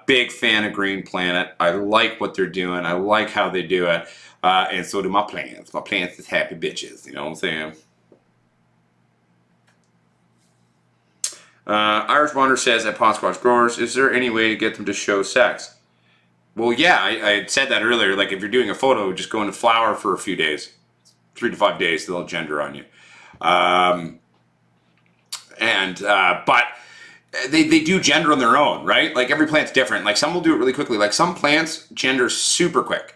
Big fan of Green Planet. I like what they're doing. I like how they do it. And so do my plants. My plants is happy bitches. You know what I'm saying? Irish Wander says at Pot Squash Growers, is there any way to get them to show sex? Well, yeah, I said that earlier. Like, if you're doing a photo, just go into flower for a few days. 3 to 5 days, they'll gender on you. But they do gender on their own, right? Like, every plant's different. Like, some will do it really quickly. Like, some plants gender super quick.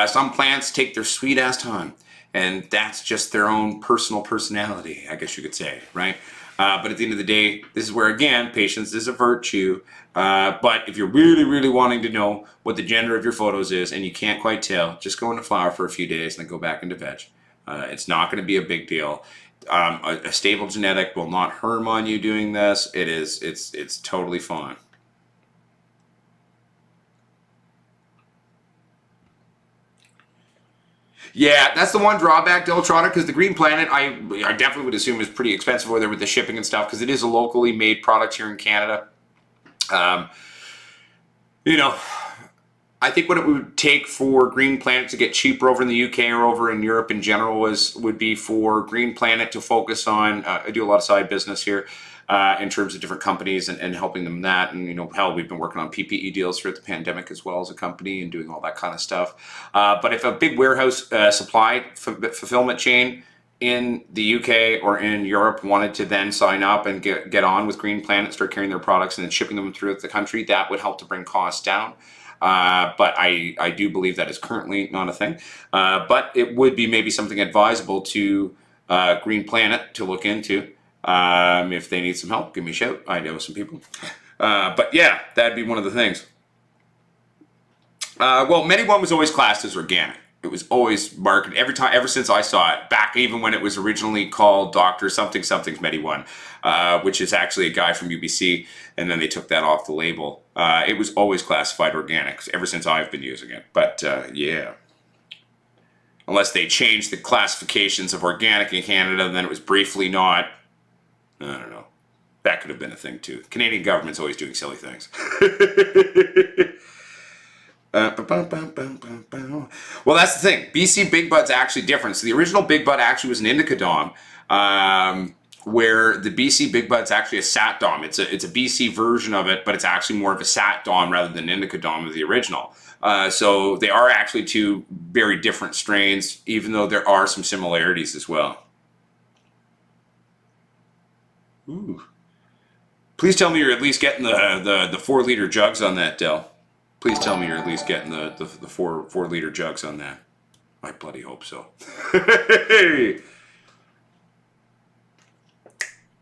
Some plants take their sweet ass time. And that's just their own personal personality, I guess you could say, right? But at the end of the day, this is where, again, patience is a virtue. But if you're really, really wanting to know what the gender of your photos is and you can't quite tell, just go into flower for a few days and then go back into veg. It's not going to be a big deal. A stable genetic will not harm on you doing this. It's totally fine. Yeah, that's the one drawback, Del Trotter, because the Green Planet, I definitely would assume is pretty expensive over there with the shipping and stuff, because it is a locally made product here in Canada. You know, I think what it would take for Green Planet to get cheaper over in the UK or over in Europe in general would be for Green Planet to focus on, I do a lot of side business here in terms of different companies and helping them that. And, you know, hell, we've been working on PPE deals throughout the pandemic as well as a company and doing all that kind of stuff. But if a big warehouse supply fulfillment chain in the UK or in Europe wanted to then sign up and get on with Green Planet, start carrying their products and then shipping them throughout the country, that would help to bring costs down. But I do believe that is currently not a thing. But it would be maybe something advisable to Green Planet to look into. If they need some help, give me a shout. I know some people. But yeah, that'd be one of the things. Well, Medi1 was always classed as organic. It was always marketed ever since I saw it, back even when it was originally called Dr. Something Something's Medi1, which is actually a guy from UBC, and then they took that off the label. It was always classified organic ever since I've been using it. But yeah. Unless they changed the classifications of organic in Canada, and then it was briefly not. I don't know. That could have been a thing too. The Canadian government's always doing silly things. Well, that's the thing. BC Big Bud's actually different. So the original Big Bud actually was an indica dom, where the BC Big Bud's actually a sat dom. It's a BC version of it, but it's actually more of a sat dom rather than an indica dom of the original. So they are actually two very different strains, even though there are some similarities as well. Ooh. Please tell me you're at least getting the 4-liter jugs on that, Del. Please tell me you're at least getting the 4-liter jugs on that. I bloody hope so.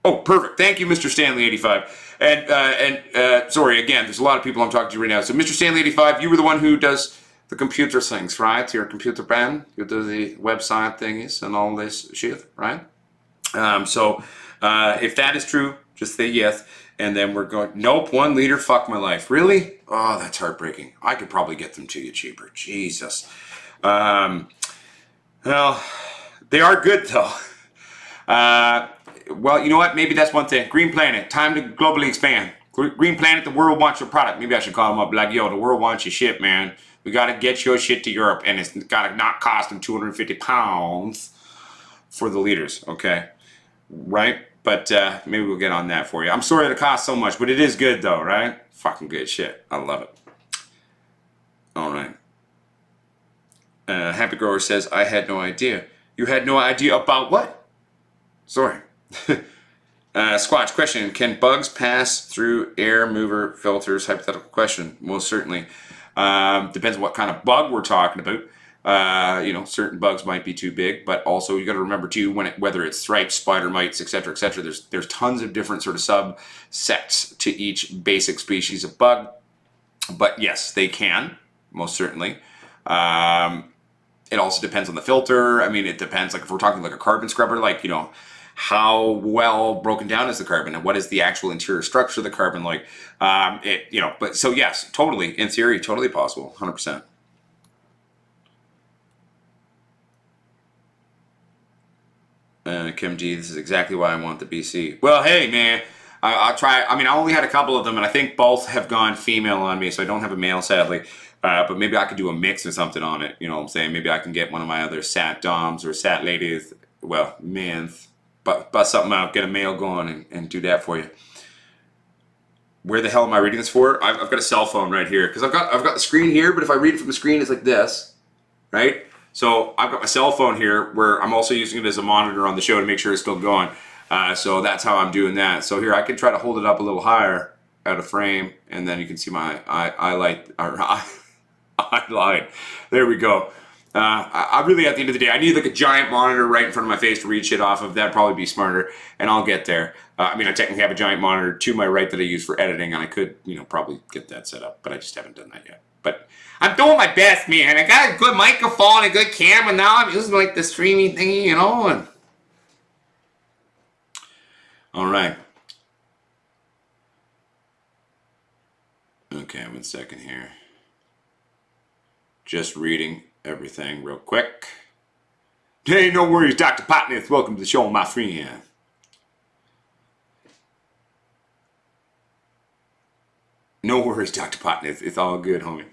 Oh, perfect. Thank you, Mr. Stanley85. Sorry, again, there's a lot of people I'm talking to right now. So Mr. Stanley 85, you were the one who does the computer things, right? You're a computer man. You do the website thingies and all this shit, right? If that is true, just say yes. And then we're going, nope, 1 liter, fuck my life. Really? Oh, that's heartbreaking. I could probably get them to you cheaper. Jesus. Well, they are good though. Well, you know what? Maybe that's one thing. Green Planet, time to globally expand. Green Planet, the world wants your product. Maybe I should call them up like, yo, the world wants your shit, man. We got to get your shit to Europe, and it's got to not cost them 250 pounds for the liters, okay? Right? But maybe we'll get on that for you. I'm sorry it costs so much, but it is good though, right? Fucking good shit. I love it. All right. Happy Grower says, I had no idea. You had no idea about what? Sorry. Squatch question, can bugs pass through air mover filters? Hypothetical question. Most certainly. Depends what kind of bug we're talking about. Certain bugs might be too big, but also you got to remember too, whether it's stripes, spider mites, etc., etc. There's tons of different sort of subsets to each basic species of bug. But yes, they can, most certainly. It also depends on the filter. I mean, it depends. Like if we're talking like a carbon scrubber, like how well broken down is the carbon and what is the actual interior structure of the carbon like? But so yes, totally, in theory, totally possible, 100%. Kim G, this is exactly why I want the BC. Well, hey man, I'll try. I mean, I only had a couple of them, and I think both have gone female on me, so I don't have a male, sadly. But maybe I could do a mix or something on it. You know what I'm saying? Maybe I can get one of my other sat doms or sat ladies, well, men's. Bust something out, get a mail going, and do that for you. Where the hell am I reading this for? I've got a cell phone right here because I've got the screen here, but if I read it from the screen, it's like this, right? So I've got my cell phone here where I'm also using it as a monitor on the show to make sure it's still going. So that's how I'm doing that. So here I can try to hold it up a little higher out of frame, and then you can see my eye light. There we go. I really, at the end of the day, I need like a giant monitor right in front of my face to read shit off of. That'd probably be smarter, and I'll get there. I mean, I technically have a giant monitor to my right that I use for editing, and I could, probably get that set up, but I just haven't done that yet. But I'm doing my best, man. I got a good microphone, a good camera now. I'm using like the streaming thingy, and all right. Okay, 1 second here. Just reading everything real quick. Hey, no worries, Dr. Potnith. Welcome to the show, my friend. No worries, Dr. Potnith. It's all good, homie.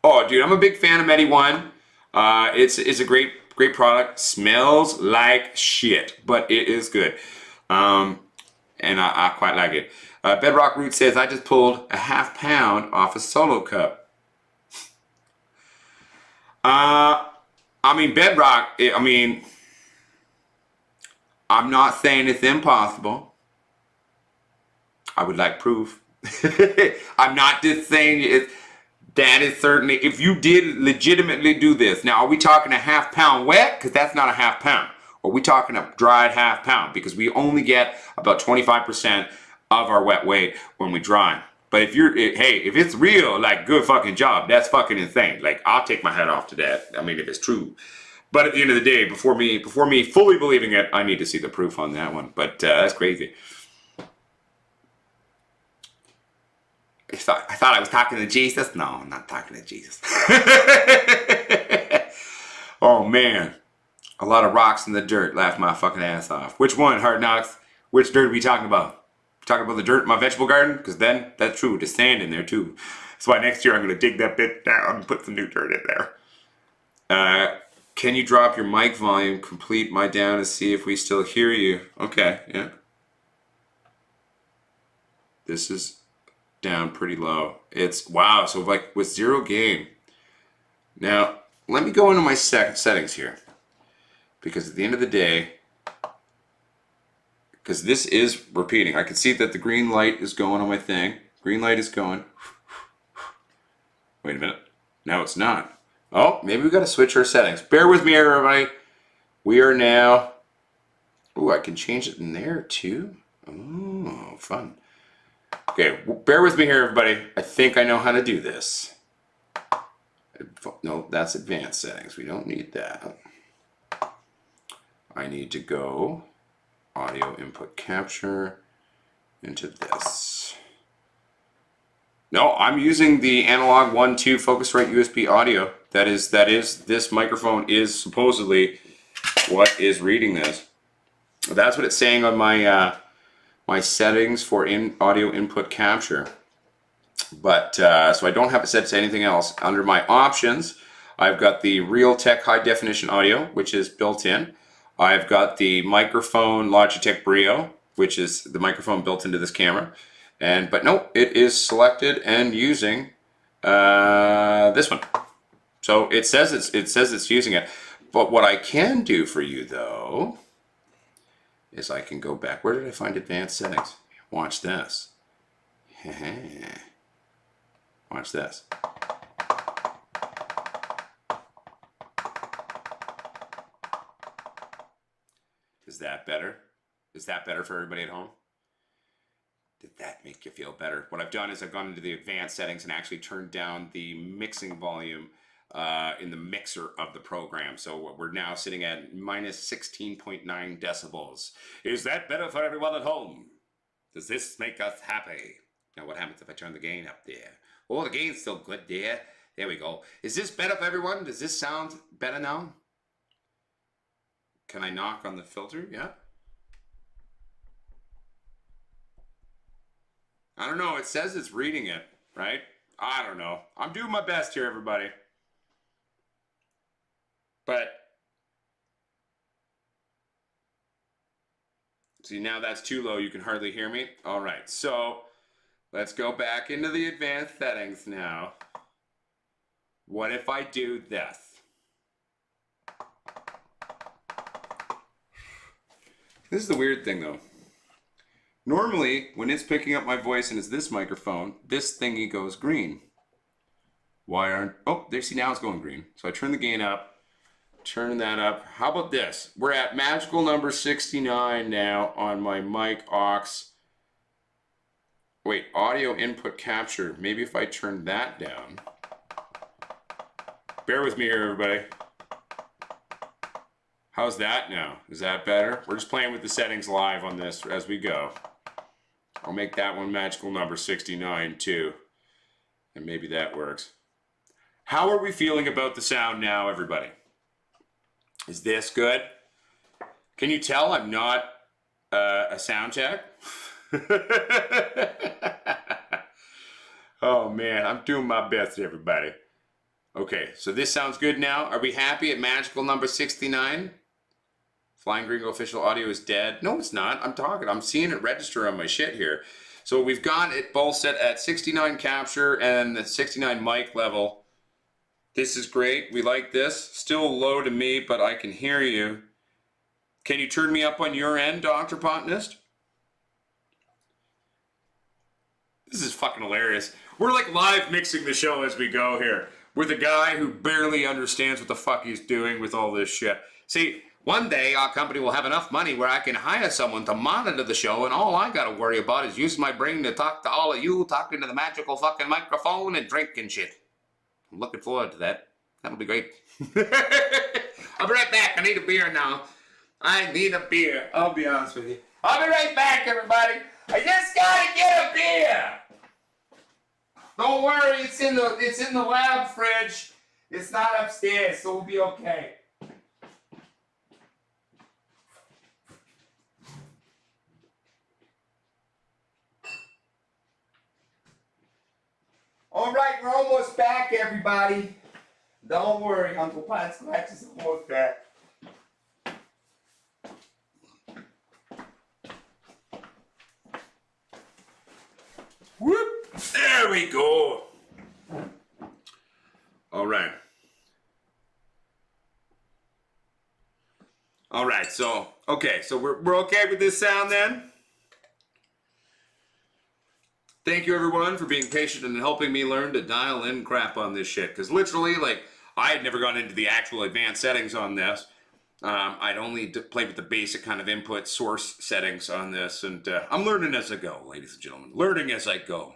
Oh, dude, I'm a big fan of Medi1. It's a great product. Smells like shit, but it is good. And I quite like it. Bedrock Root says, I just pulled a ½ pound off a solo cup. I mean, Bedrock, I'm not saying it's impossible. I would like proof. I'm not just saying that is certainly, if you did legitimately do this. Now, are we talking a ½ pound wet? Because that's not a ½ pound. Or are we talking a dried ½ pound? Because we only get about 25% of our wet weight when we dry. But if it's real, like, good fucking job. That's fucking insane. Like, I'll take my hat off to that. I mean, if it's true. But at the end of the day, before me fully believing it, I need to see the proof on that one. But that's crazy. I thought I was talking to Jesus. No, I'm not talking to Jesus. Oh man, a lot of rocks in the dirt. Laughed my fucking ass off. Which one, Hard Knocks? Which dirt are we talking about? Talking about the dirt in my vegetable garden? Because then that's true. There's sand in there too. That's why next year I'm going to dig that bit down and put some new dirt in there. Can you drop your mic volume? Complete my down and see if we still hear you. Okay, yeah. This is down pretty low. It's, wow, so like with 0 gain. Now, let me go into my settings here. Because at the end of the day, because this is repeating. I can see that the green light is going on my thing. Green light is going. Wait a minute. Now it's not. Oh, maybe we got to switch our settings. Bear with me, everybody. We are now Ooh, I can change it in there too. Oh, fun. Okay, bear with me here, everybody. I think I know how to do this. No, that's advanced settings. We don't need that. I need to go audio input capture into this. No, I'm using the analog 1-2 Focusrite USB audio. That is, this microphone is supposedly what is reading this. That's what it's saying on my my settings for audio input capture. But so I don't have it set to anything else. Under my options, I've got the Realtek high definition audio, which is built in. I've got the microphone Logitech Brio, which is the microphone built into this camera. But no, it is selected and using this one. So it says it's using it. But what I can do for you though is I can go back. Where did I find advanced settings? Watch this. Watch this. Is that better? Is that better for everybody at home? Did that make you feel better? What I've done is I've gone into the advanced settings and actually turned down the mixing volume in the mixer of the program. So we're now sitting at minus 16.9 decibels. Is that better for everyone at home? Does this make us happy? Now what happens if I turn the gain up there? Oh, the gain's still good there. There we go. Is this better for everyone? Does this sound better now? Can I knock on the filter? Yeah. I don't know. It says it's reading it, right? I don't know. I'm doing my best here, everybody. But see, now that's too low. You can hardly hear me. All right. So let's go back into the advanced settings now. What if I do this? This is the weird thing though. Normally, when it's picking up my voice and it's this microphone, this thingy goes green. Why aren't... Oh, there, see, now it's going green. So I turn the gain up, turn that up. How about this? We're at magical number 69 now on my mic aux. Wait, audio input capture. Maybe if I turn that down. Bear with me here, everybody. How's that now? Is that better? We're just playing with the settings live on this as we go. I'll make that one magical number 69 too. And maybe that works. How are we feeling about the sound now, everybody? Is this good? Can you tell I'm not a sound check? Oh man, I'm doing my best, everybody. Okay, so this sounds good now. Are we happy at magical number 69? Flying Gringo official audio is dead. No, it's not. I'm talking. I'm seeing it register on my shit here. So we've got it both set at 69 capture and the 69 mic level. This is great. We like this. Still low to me, but I can hear you. Can you turn me up on your end, Dr. Botanist? This is fucking hilarious. We're like live mixing the show as we go here with a guy who barely understands what the fuck he's doing with all this shit. See, one day our company will have enough money where I can hire someone to monitor the show, and all I gotta worry about is using my brain to talk to all of you, talking to the magical fucking microphone and drinking shit. I'm looking forward to that. That'll be great. I'll be right back. I need a beer now. I need a beer. I'll be honest with you. I'll be right back, everybody. I just gotta get a beer. Don't worry, it's in the lab fridge. It's not upstairs, so we'll be okay. All right, we're almost back, everybody. Don't worry, Uncle Pot Scratch is almost back. Whoop! There we go. All right. All right, so, okay, so we're okay with this sound then? Thank you, everyone, for being patient and helping me learn to dial in crap on this shit. Because literally, like, I had never gone into the actual advanced settings on this. I'd only play with the basic kind of input source settings on this, and I'm learning as I go, ladies and gentlemen. Learning as I go.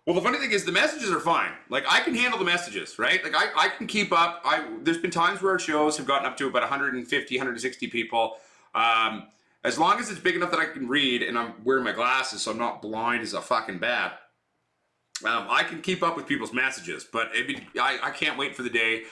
Well, the funny thing is the messages are fine. Like, I can handle the messages, right? Like, I can keep up. There's been times where our shows have gotten up to about 150, 160 people. As long as it's big enough that I can read and I'm wearing my glasses so I'm not blind as a fucking bat, I can keep up with people's messages. But I can't wait for the day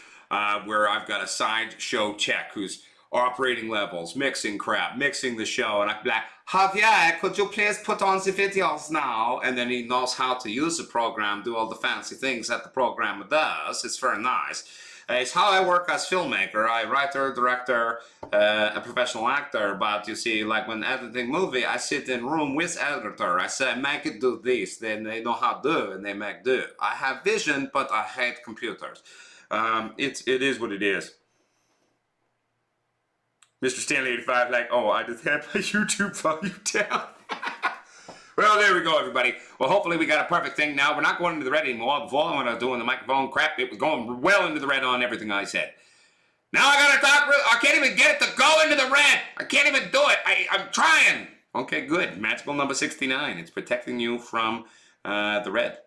where I've got a side show tech who's operating levels, mixing crap, mixing the show, and I can be like, Javier, could you please put on the videos now? And then he knows how to use the program, do all the fancy things that the program does. It's very nice. It's how I work as filmmaker. I writer, director, a professional actor, but you see, like when editing movie, I sit in room with editor. I say, make it do this. Then they know how to do, and they make do. I have vision, but I hate computers. It is what it is. Mr. Stanley 85 like, oh, I just had my YouTube volume down. Well, there we go, everybody. Well, hopefully we got a perfect thing now. We're not going into the red anymore. Before, when I was doing the microphone crap, it was going well into the red on everything I said. Now I gotta talk real. I can't even get it to go into the red. I can't even do it. I'm trying. Okay, good. Magical number 69. It's protecting you from the red.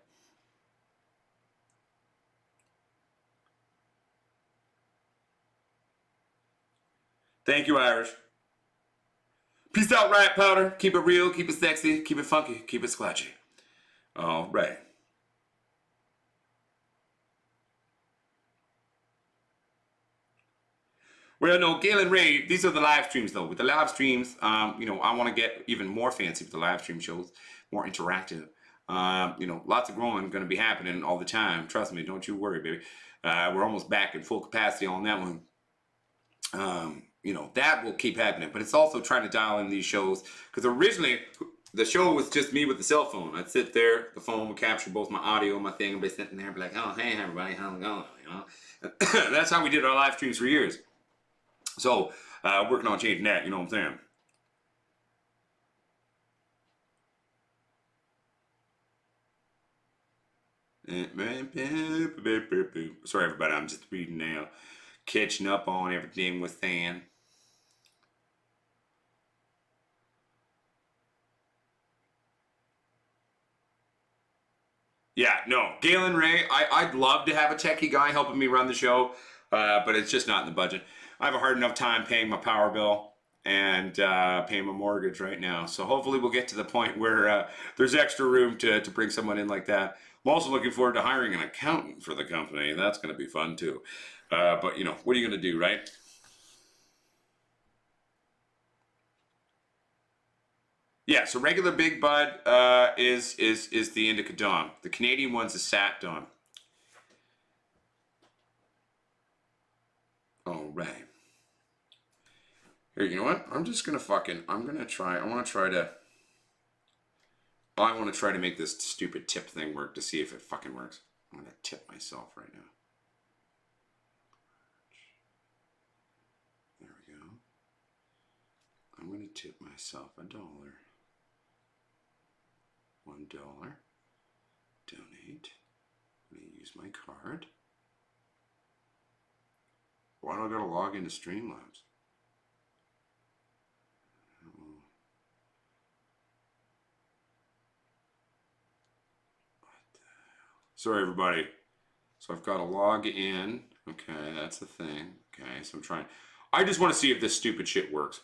Thank you, Irish. Peace out, Riot Powder. Keep it real, keep it sexy, keep it funky, keep it squatchy. All right. Well, no, Gail and Ray, these are the live streams, though. With the live streams, you know, I want to get even more fancy with the live stream shows, more interactive. You know, lots of growing going to be happening all the time. Trust me, don't you worry, baby. We're almost back at full capacity on that one. You know, that will keep happening, but it's also trying to dial in these shows, because originally the show was just me with the cell phone. I'd sit there, the phone would capture both my audio and my thing, and be sitting there and be like, oh, hey, everybody, how's it going? You know, that's how we did our live streams for years. So, working on changing that, you know what I'm saying? Sorry, everybody, I'm just reading now, catching up on everything we're saying. Yeah, no, Galen Ray, I'd love to have a techie guy helping me run the show, but it's just not in the budget. I have a hard enough time paying my power bill and paying my mortgage right now. So hopefully we'll get to the point where there's extra room to bring someone in like that. I'm also looking forward to hiring an accountant for the company. That's going to be fun too. But, you know, what are you going to do, right? Yeah, so regular Big Bud is the Indica Dom. The Canadian one's a Sat Dom. All right. Here, you know what? I'm just gonna I'm gonna try. I want to try to make this stupid tip thing work to see if it fucking works. I'm gonna tip myself right now. There we go. I'm gonna tip myself $1. $1. Donate. I'm gonna use my card. Why do I gotta log into Streamlabs? Sorry, everybody. So I've got to log in. Okay, that's the thing. Okay, so I'm trying. I just want to see if this stupid shit works.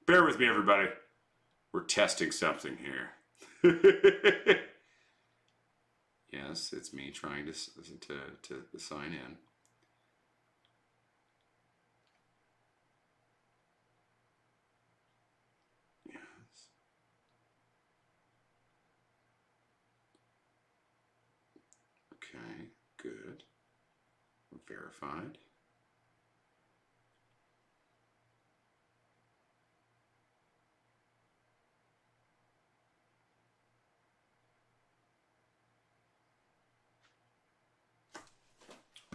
Bear with me, everybody. We're testing something here. Yes, it's me trying to sign in. Yes. Okay, good. Verified.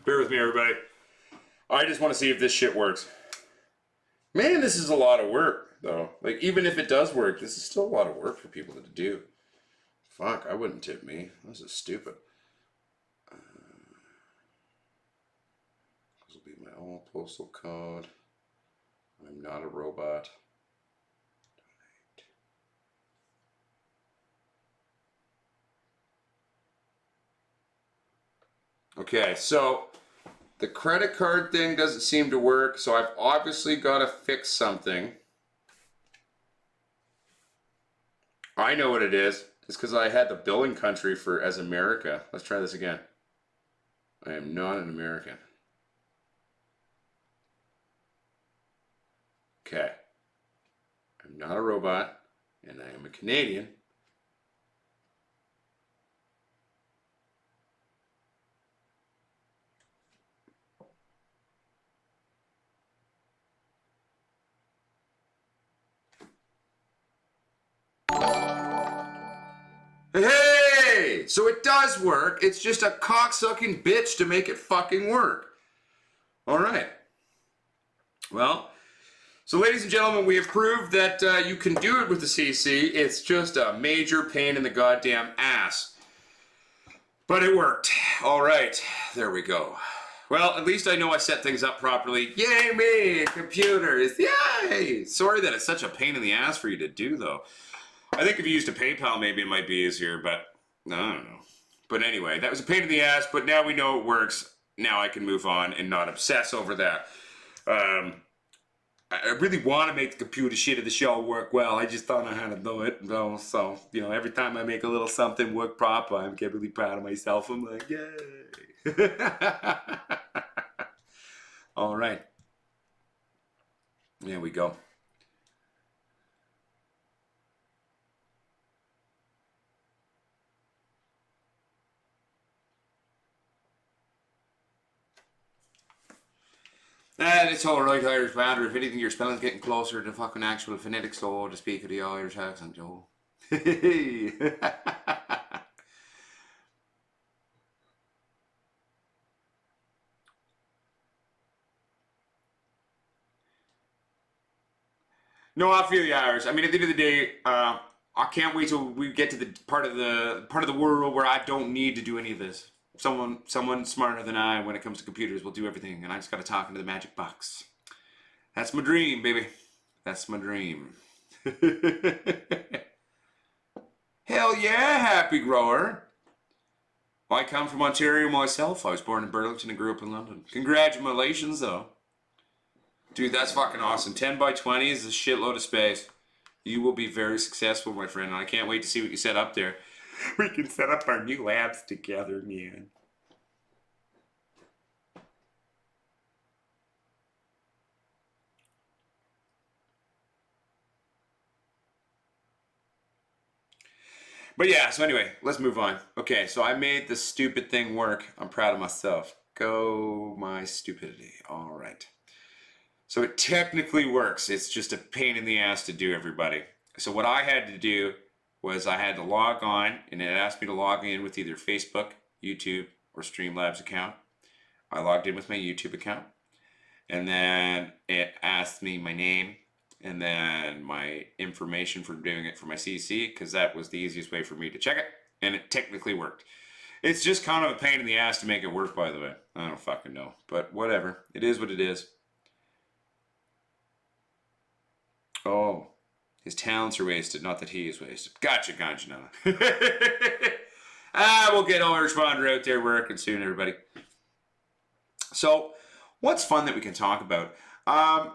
Bear with me, everybody. I just want to see if this shit works. Man, this is a lot of work, though. Like, even if it does work, this is still a lot of work for people to do. Fuck, I wouldn't tip me. This is stupid. No postal code. I'm not a robot. Okay, so the credit card thing doesn't seem to work, so I've obviously got to fix something. I know what it is. It's because I had the billing country for as America. Let's try this again. I am not an American. Okay. I'm not a robot, and I am a Canadian. Hey! So it does work. It's just a cocksucking bitch to make it fucking work. All right. Well, so ladies and gentlemen, we have proved that you can do it with the CC. It's just a major pain in the goddamn ass. But it worked. All right. There we go. Well, at least I know I set things up properly. Yay me! Computers! Yay! Sorry that it's such a pain in the ass for you to do, though. I think if you used a PayPal, maybe it might be easier, but I don't know. But anyway, that was a pain in the ass, but now we know it works. Now I can move on and not obsess over that. I really want to make the computer shit of the show work well. I just don't know how to do it, though. So, you know, every time I make a little something work proper, I get really proud of myself. I'm like, yay. All right. There we go. It's alright, Irish Bander. If anything, your spelling's getting closer to fucking actual phonetics, so to speak of the Irish accent, Joe. No, I feel the Irish. I mean, at the end of the day, I can't wait till we get to the part of the world where I don't need to do any of this. Someone smarter than I when it comes to computers will do everything, and I just got to talk into the magic box. That's my dream, baby. That's my dream. Hell yeah, happy grower. Well, I come from Ontario myself. I was born in Burlington and grew up in London. Congratulations, though. Dude, that's fucking awesome. 10 by 20 is a shitload of space. You will be very successful, my friend. And I can't wait to see what you set up there. We can set up our new labs together, man. But yeah, so anyway, let's move on. Okay, so I made the stupid thing work. I'm proud of myself. Go my stupidity. All right. So it technically works. It's just a pain in the ass to do, everybody. So what I had to do was I had to log on, and it asked me to log in with either Facebook, YouTube, or Streamlabs account. I logged in with my YouTube account, and then it asked me my name, and then my information for doing it for my CC, because that was the easiest way for me to check it, and it technically worked. It's just kind of a pain in the ass to make it work, by the way. I don't fucking know, but whatever. It is what it is. Oh, his talents are wasted, not that he is wasted. Gotcha, Ganjana. We'll get our responder out there working soon, everybody. So, what's fun that we can talk about? I'm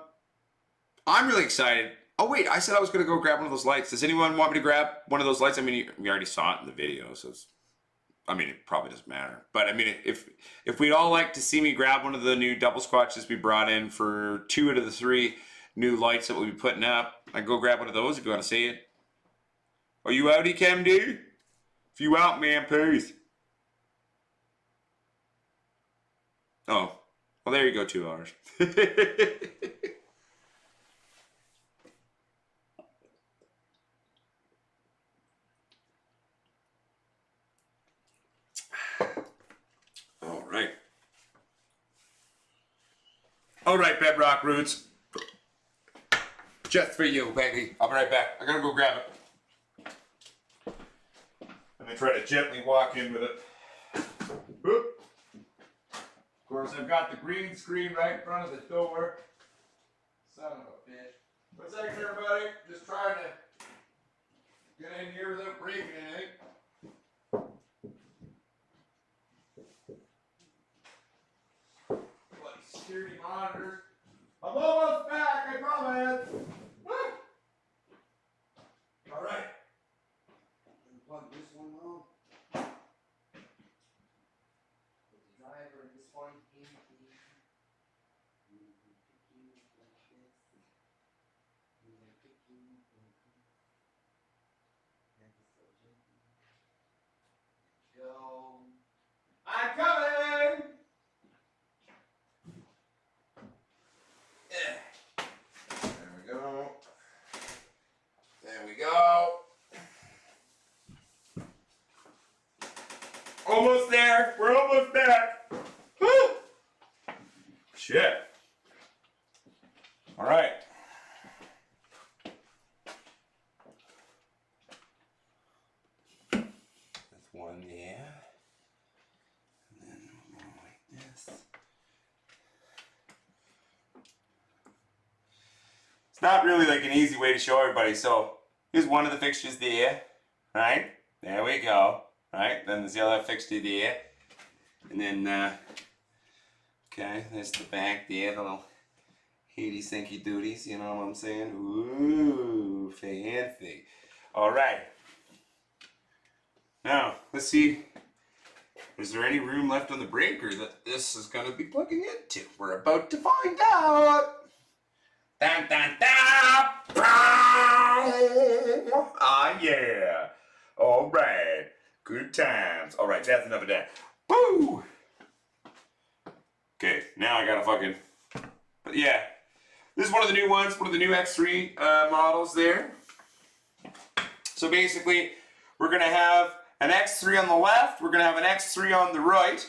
really excited. Oh, wait, I said I was going to go grab one of those lights. Does anyone want me to grab one of those lights? I mean, you already saw it in the video, so I mean, it probably doesn't matter. But I mean, if we'd all like to see me grab one of the new double squatches we brought in for 2 out of the 3 new lights that we'll be putting up, I go grab one of those if you want to see it. Are you out, Cam dude? If you out, man, please. Oh, well, there you go, 2 hours. All right, Bedrock Roots. Just for you, baby. I'll be right back. I gotta go grab it. Let me try to gently walk in with it. Whoop. Go course, I've got the green screen right in front of the door. Son of a bitch. What's that, everybody? Just trying to get in here without breaking anything. Bloody security monitors. I'm almost back, I promise. Woo! All right. Plug this one on. Put the driver in this one in here. Go. I'm coming! There we go. There we go. Almost there. We're almost back. Woo! Shit. All right. That's one there. And then we'll go like this. It's not really like an easy way to show everybody. So here's one of the fixtures there. Right? There we go. Right? Then there's the other fixture there. And then, okay, there's the back there, the little heaty sinky duties, you know what I'm saying? Ooh, fancy. All right. Now, let's see. Is there any room left on the breaker that this is going to be plugging into? We're about to find out. Dun, dun, dun. Ah, yeah. All right. Good times. All right, that's enough of that. Woo! Okay, now I gotta fucking... But yeah, this is one of the new ones, one of the new X3 models there. So basically, we're gonna have an X3 on the left, we're gonna have an X3 on the right,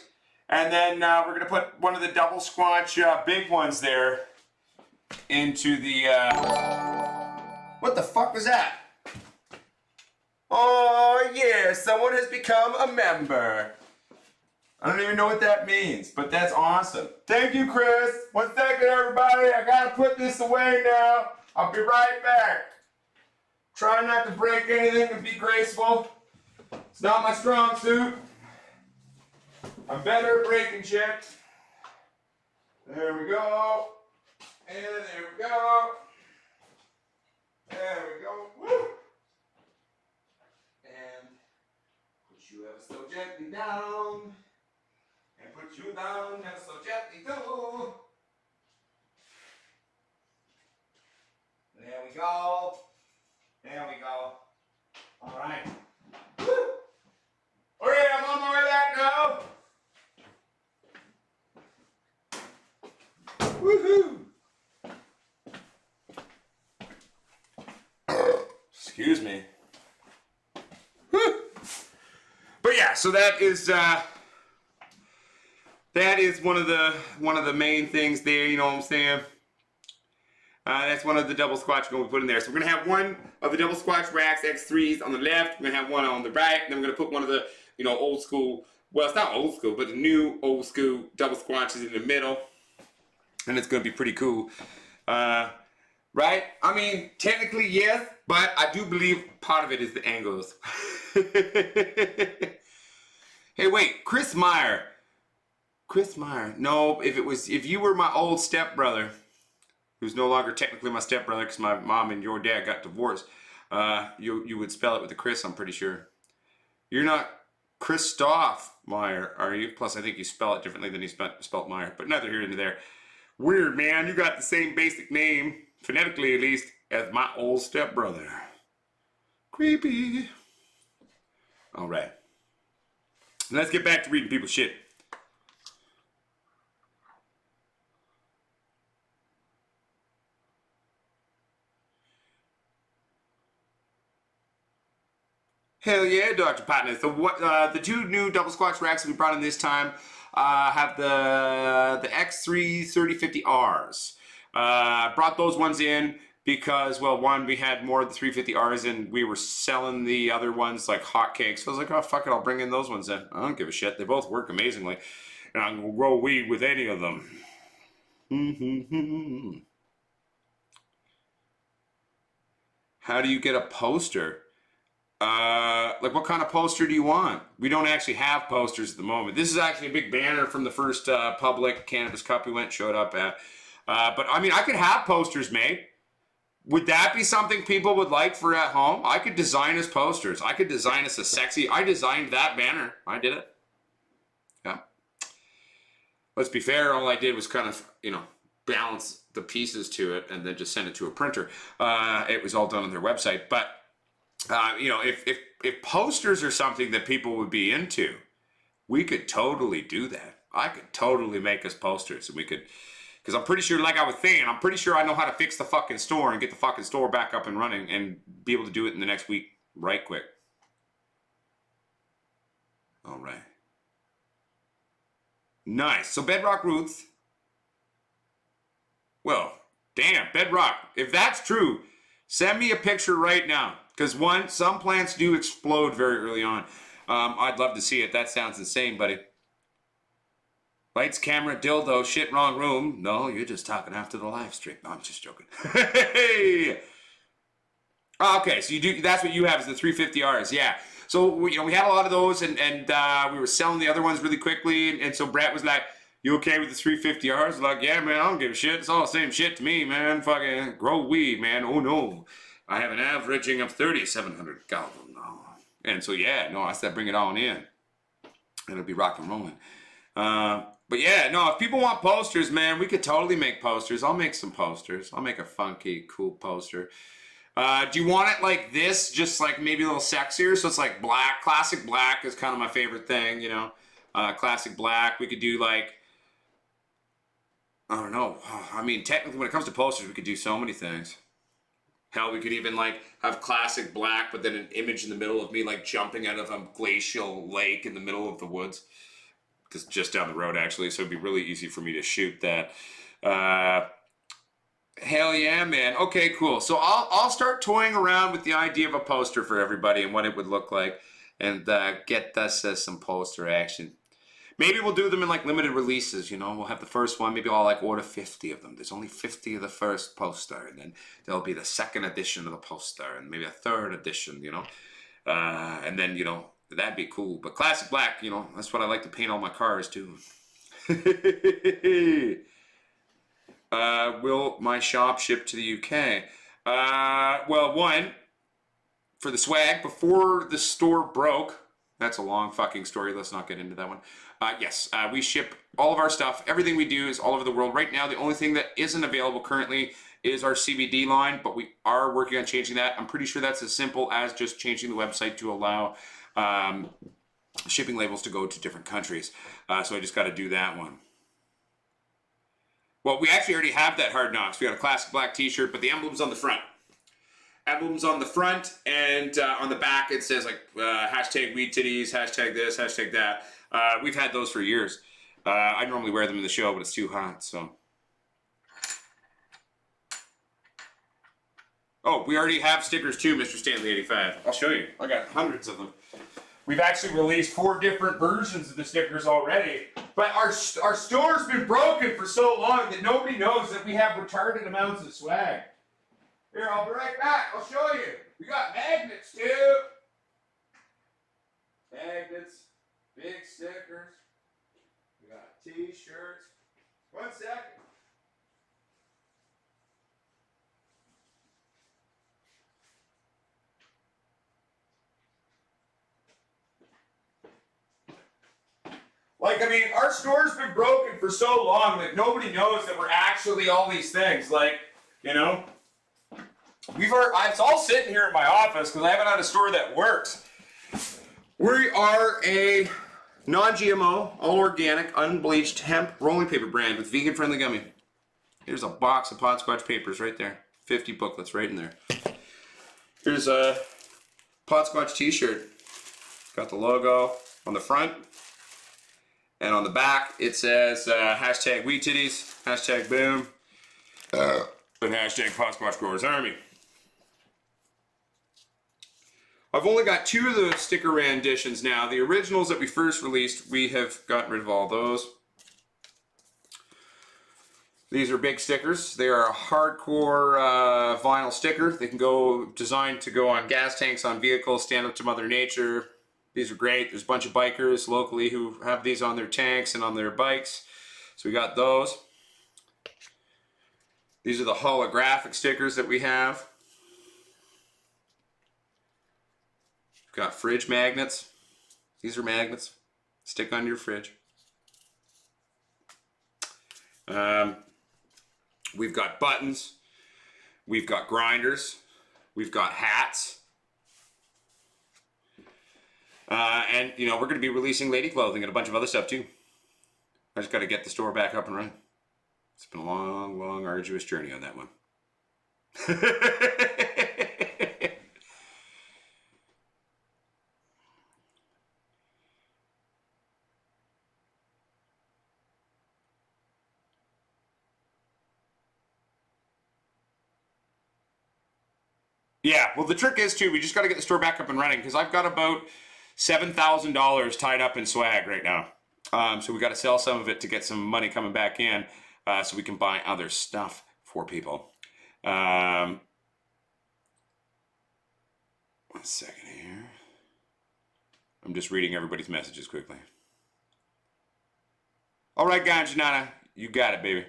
and then we're gonna put one of the double squatch big ones there into the... What the fuck was that? Oh yeah, someone has become a member. I don't even know what that means, but that's awesome. Thank you, Chris. 1 second, everybody. I gotta put this away now. I'll be right back. Try not to break anything and be graceful. It's not my strong suit. I'm better at breaking shit. There we go. And there we go. There we go. Woo! And put you ever so gently down. And put you down ever so gently too. There we go. There we go. Alright. Woo! Alright, I'm on my way back now. Woohoo! Excuse me. But yeah, so that is one of the main things there. You know what I'm saying? That's one of the double squatch we're going to put in there. So we're going to have one of the double squatch racks X3s on the left. We're going to have one on the right. And then we're going to put one of the old school. Well, it's not old school, but the new old school double squatches in the middle. And it's going to be pretty cool. Right? I mean, technically, yes, but I do believe part of it is the angles. Hey, wait, Chris Meyer. No, if you were my old stepbrother, who's no longer technically my stepbrother because my mom and your dad got divorced, you would spell it with a Chris, I'm pretty sure. You're not Christoph Meyer, are you? Plus, I think you spell it differently than you spelled Meyer, but neither here nor there. Weird, man. You got the same basic name, phonetically at least, as my old stepbrother. Creepy. All right. Let's get back to reading people's shit. Hell yeah, Dr. Patton. So what, the two new double squatch racks that we brought in this time have the X3 3050Rs. Brought those ones in because, well, one, we had more of the 350Rs and we were selling the other ones like hotcakes. So I was like, oh, fuck it, I'll bring in those ones then. I don't give a shit. They both work amazingly. And I can grow weed with any of them. How do you get a poster? Like what kind of poster do you want? We don't actually have posters at the moment. This is actually a big banner from the first public Cannabis Cup we showed up at. But I mean, I could have posters made. Would that be something people would like for at home? I could design us posters. I could design us a sexy. I designed that banner. I did it. Yeah. Let's be fair. All I did was kind of, balance the pieces to it and then just send it to a printer. It was all done on their website. But if posters are something that people would be into, we could totally do that. I could totally make us posters, and we could. Because I'm pretty sure, like I was saying, I'm pretty sure I know how to fix the fucking store and get the fucking store back up and running and be able to do it in the next week right quick. All right. Nice. So Bedrock roots. Well, damn, Bedrock. If that's true, send me a picture right now. Because some plants do explode very early on. I'd love to see it. That sounds insane, buddy. Lights, camera, dildo, shit, wrong room. No, you're just talking after the live stream. No, I'm just joking. Hey! Okay, so that's what you have is the 350Rs. Yeah. So, we had a lot of those, and we were selling the other ones really quickly, and so Brett was like, you okay with the 350Rs? Like, yeah, man, I don't give a shit. It's all the same shit to me, man. Fucking grow weed, man. Oh, no. I have an averaging of 3,700 gallons now. And so, yeah, no, I said bring it on in. It'll be rock and rolling. But yeah, no, if people want posters, man, we could totally make posters. I'll make some posters. I'll make a funky, cool poster. Do you want it like this, just like maybe a little sexier? So it's like black. Classic black is kind of my favorite thing, classic black. We could do like, I don't know. I mean, technically when it comes to posters, we could do so many things. Hell, we could even like have classic black, but then an image in the middle of me like jumping out of a glacial lake in the middle of the woods. Because just down the road, actually, so it'd be really easy for me to shoot that. Hell yeah, man. Okay, cool. So I'll start toying around with the idea of a poster for everybody and what it would look like, and get us some poster action. Maybe we'll do them in like limited releases. We'll have the first one. Maybe I'll like order 50 of them. There's only 50 of the first poster, and then there'll be the second edition of the poster, and maybe a third edition. And then that'd be cool. But classic black, that's what I like to paint all my cars too. Will my shop ship to the UK? Well, one, for the swag, before the store broke, that's a long fucking story. Let's not get into that one. Yes, we ship all of our stuff. Everything we do is all over the world. Right now, the only thing that isn't available currently is our CBD line, but we are working on changing that. I'm pretty sure that's as simple as just changing the website to allow shipping labels to go to different countries. So I just got to do that one. Well, we actually already have that Hard Knocks. We got a classic black t-shirt, but the emblem's on the front. Emblem's on the front, and on the back it says like hashtag weed titties, hashtag this, hashtag that. We've had those for years. I normally wear them in the show, but it's too hot, so. Oh, we already have stickers too, Mr. Stanley 85. I'll show you. I got hundreds of them. We've actually released 4 different versions of the stickers already, but our store's been broken for so long that nobody knows that we have retarded amounts of swag. Here, I'll be right back. I'll show you. We got magnets too. Magnets, big stickers. We got t-shirts. 1 second. Like, I mean, our store's been broken for so long that nobody knows that we're actually all these things. Like, it's all sitting here in my office because I haven't had a store that works. We are a non-GMO, all organic, unbleached hemp rolling paper brand with vegan-friendly gummy. Here's a box of Podsquatch papers right there. 50 booklets right in there. Here's a Podsquatch t-shirt. Got the logo on the front. And on the back, it says hashtag weed titties, hashtag boom, and hashtag Podsquatch Growers Army. I've only got 2 of the sticker renditions now. The originals that we first released, we have gotten rid of all those. These are big stickers. They are a hardcore vinyl sticker. They can go, designed to go on gas tanks, on vehicles, stand up to Mother Nature. These are great. There's a bunch of bikers locally who have these on their tanks and on their bikes. So we got those. These are the holographic stickers that we have. We've got fridge magnets. These are magnets. Stick on your fridge. We've got buttons. We've got grinders. We've got hats. And, you know, we're going to be releasing lady clothing and a bunch of other stuff, too. I just got to get the store back up and running. It's been a long, long, arduous journey on that one. Yeah, well, the trick is, too, we just got to get the store back up and running because I've got about $7,000 tied up in swag right now. So we got to sell some of it to get some money coming back in so we can buy other stuff for people. 1 second here. I'm just reading everybody's messages quickly. All right, Ganjanana, you got it, baby.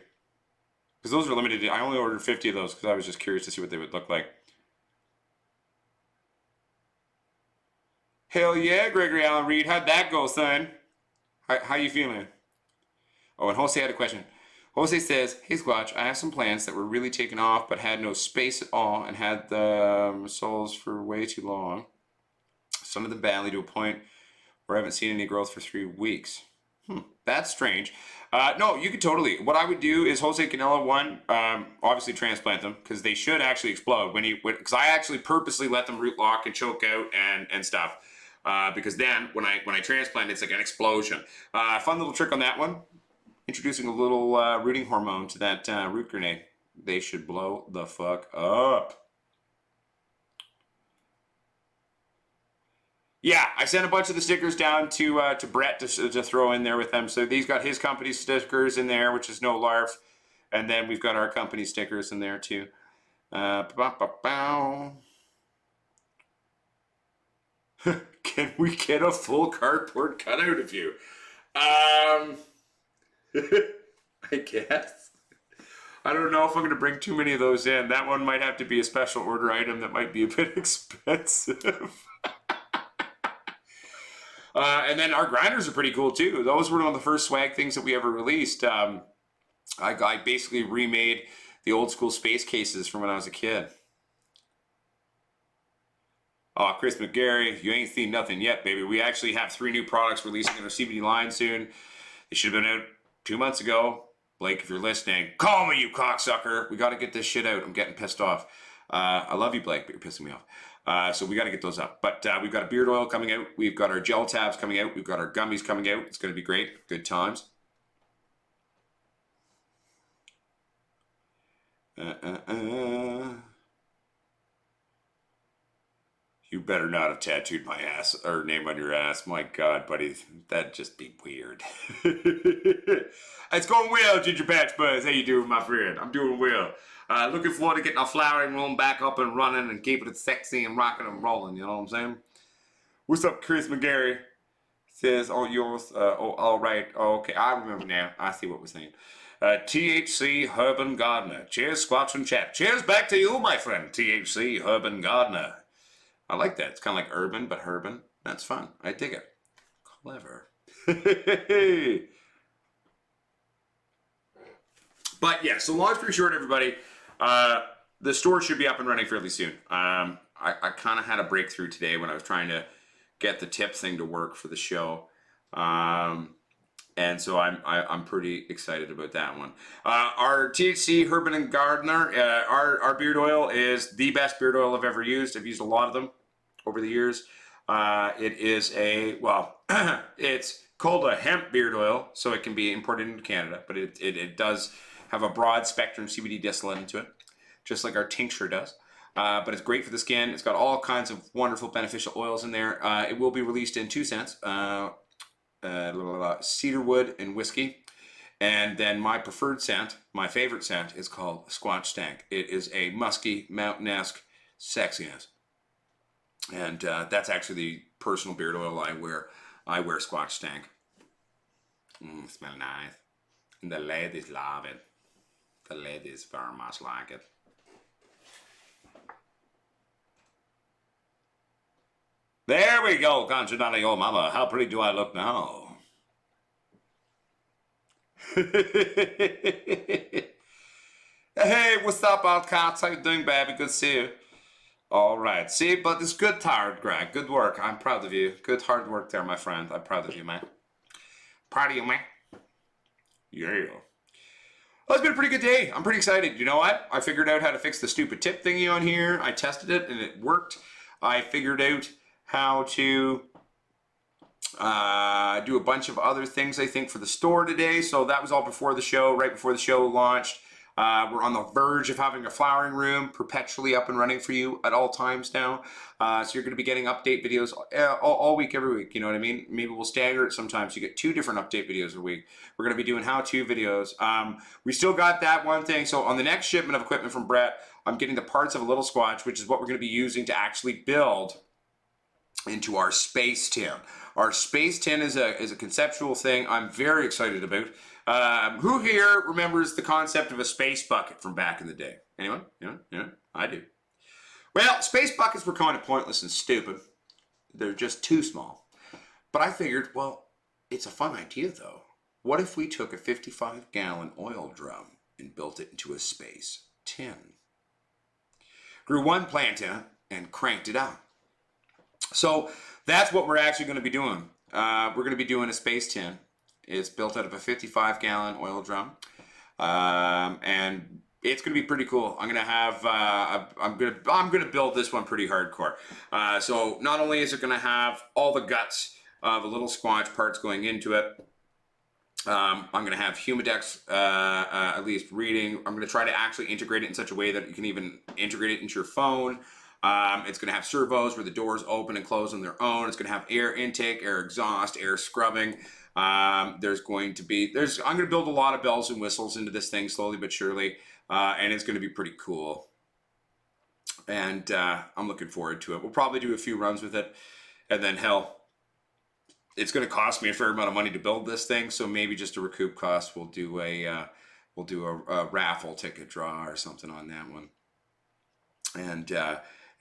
Because those are limited. I only ordered 50 of those because I was just curious to see what they would look like. Hell yeah, Gregory Allen Reed. How'd that go, son? How you feeling? Oh, and Jose had a question. Jose says, hey, Squatch, I have some plants that were really taken off but had no space at all and had the soles for way too long. Some of them badly to a point where I haven't seen any growth for 3 weeks. That's strange. No, you could totally. What I would do is Jose Canelo, one, obviously transplant them because they should actually explode because I actually purposely let them root lock and choke out and stuff. Because then when I transplant, it's like an explosion. Fun little trick on that one. Introducing a little rooting hormone to that root grenade. They should blow the fuck up. Yeah, I sent a bunch of the stickers down to Brett to throw in there with them. So he's got his company stickers in there, which is no larf. And then we've got our company stickers in there too. Can we get a full cardboard cutout of you? I guess. I don't know if I'm going to bring too many of those in. That one might have to be a special order item that might be a bit expensive. And then our grinders are pretty cool too. Those were one of the first swag things that we ever released. I basically remade the old school space cases from when I was a kid. Oh, Chris McGarry, you ain't seen nothing yet, baby. We actually have 3 new products releasing in our CBD line soon. They should have been out 2 months ago. Blake, if you're listening, call me, you cocksucker. We got to get this shit out. I'm getting pissed off. I love you, Blake, but you're pissing me off. So we got to get those up. But we've got a beard oil coming out. We've got our gel tabs coming out. We've got our gummies coming out. It's going to be great. Good times. You better not have tattooed my ass or name on your ass. My God, buddy, that'd just be weird. It's going well, Ginger Patch Buzz. How you doing, my friend? I'm doing well. Looking forward to getting our flowering room back up and running and keeping it sexy and rocking and rolling. You know what I'm saying? What's up, Chris McGarry? Says, oh, yours. Oh, all right. Oh, okay, I remember now. I see what we're saying. THC Urban Gardener. Cheers, Squatch and Chat. Cheers back to you, my friend. THC Urban Gardener. I like that. It's kind of like urban, but herban. That's fun. I dig it. Clever. But yeah, so long story short, everybody, the store should be up and running fairly soon. I kind of had a breakthrough today when I was trying to get the tip thing to work for the show. And so I'm pretty excited about that one. Our THC Urban and Gardener, our beard oil is the best beard oil I've ever used. I've used a lot of them over the years. It is it's called a hemp beard oil, so it can be imported into Canada, but it does have a broad spectrum CBD distillate into it, just like our tincture does. But it's great for the skin. It's got all kinds of wonderful beneficial oils in there. It will be released in 2 scents, cedarwood and whiskey. And then my preferred scent, my favorite scent, is called Squatch Stank. It is a musky, mountain-esque sexiness. And that's actually the personal beard oil I wear. I wear Squatch Stank. Smell nice. And the ladies love it. The ladies very much like it. There we go, Conchadonna, your mama. How pretty do I look now? Hey, what's up, outcasts? How you doing, baby? Good to see you. All right. See, but it's good tired, Greg. Good work. I'm proud of you. Good hard work there, my friend. I'm proud of you, man. Proud of you, man. Yeah. Well, it's been a pretty good day. I'm pretty excited. You know what? I figured out how to fix the stupid tip thingy on here. I tested it, and it worked. I figured out how to do a bunch of other things, I think, for the store today. So that was all before the show, right before the show launched. We're on the verge of having a flowering room perpetually up and running for you at all times now. So you're going to be getting update videos all week, every week. You know what I mean? Maybe we'll stagger it sometimes. You get 2 different update videos a week. We're going to be doing how-to videos. We still got that one thing. So on the next shipment of equipment from Brett, I'm getting the parts of a little Squatch, which is what we're going to be using to actually build into our space tin. Our space tin is a conceptual thing I'm very excited about. Who here remembers the concept of a space bucket from back in the day? Anyone? Yeah, I do. Well, space buckets were kind of pointless and stupid. They're just too small. But I figured, well, it's a fun idea though. What if we took a 55-gallon oil drum and built it into a space tin? Grew one plant in it and cranked it up. So that's what we're actually going to be doing. We're going to be doing a space tin. It's built out of a 55-gallon oil drum, and it's going to be pretty cool. I'm going to have I'm going to build this one pretty hardcore. So not only is it going to have all the guts of a little Squatch parts going into it, I'm going to have Humidex at least reading. I'm going to try to actually integrate it in such a way that you can even integrate it into your phone. It's going to have servos where the doors open and close on their own. It's going to have air intake, air exhaust, air scrubbing. I'm going to build a lot of bells and whistles into this thing slowly but surely, and it's going to be pretty cool. And I'm looking forward to it. We'll probably do a few runs with it, and then hell, it's going to cost me a fair amount of money to build this thing. So maybe just to recoup costs, we'll do a raffle ticket draw or something on that one, and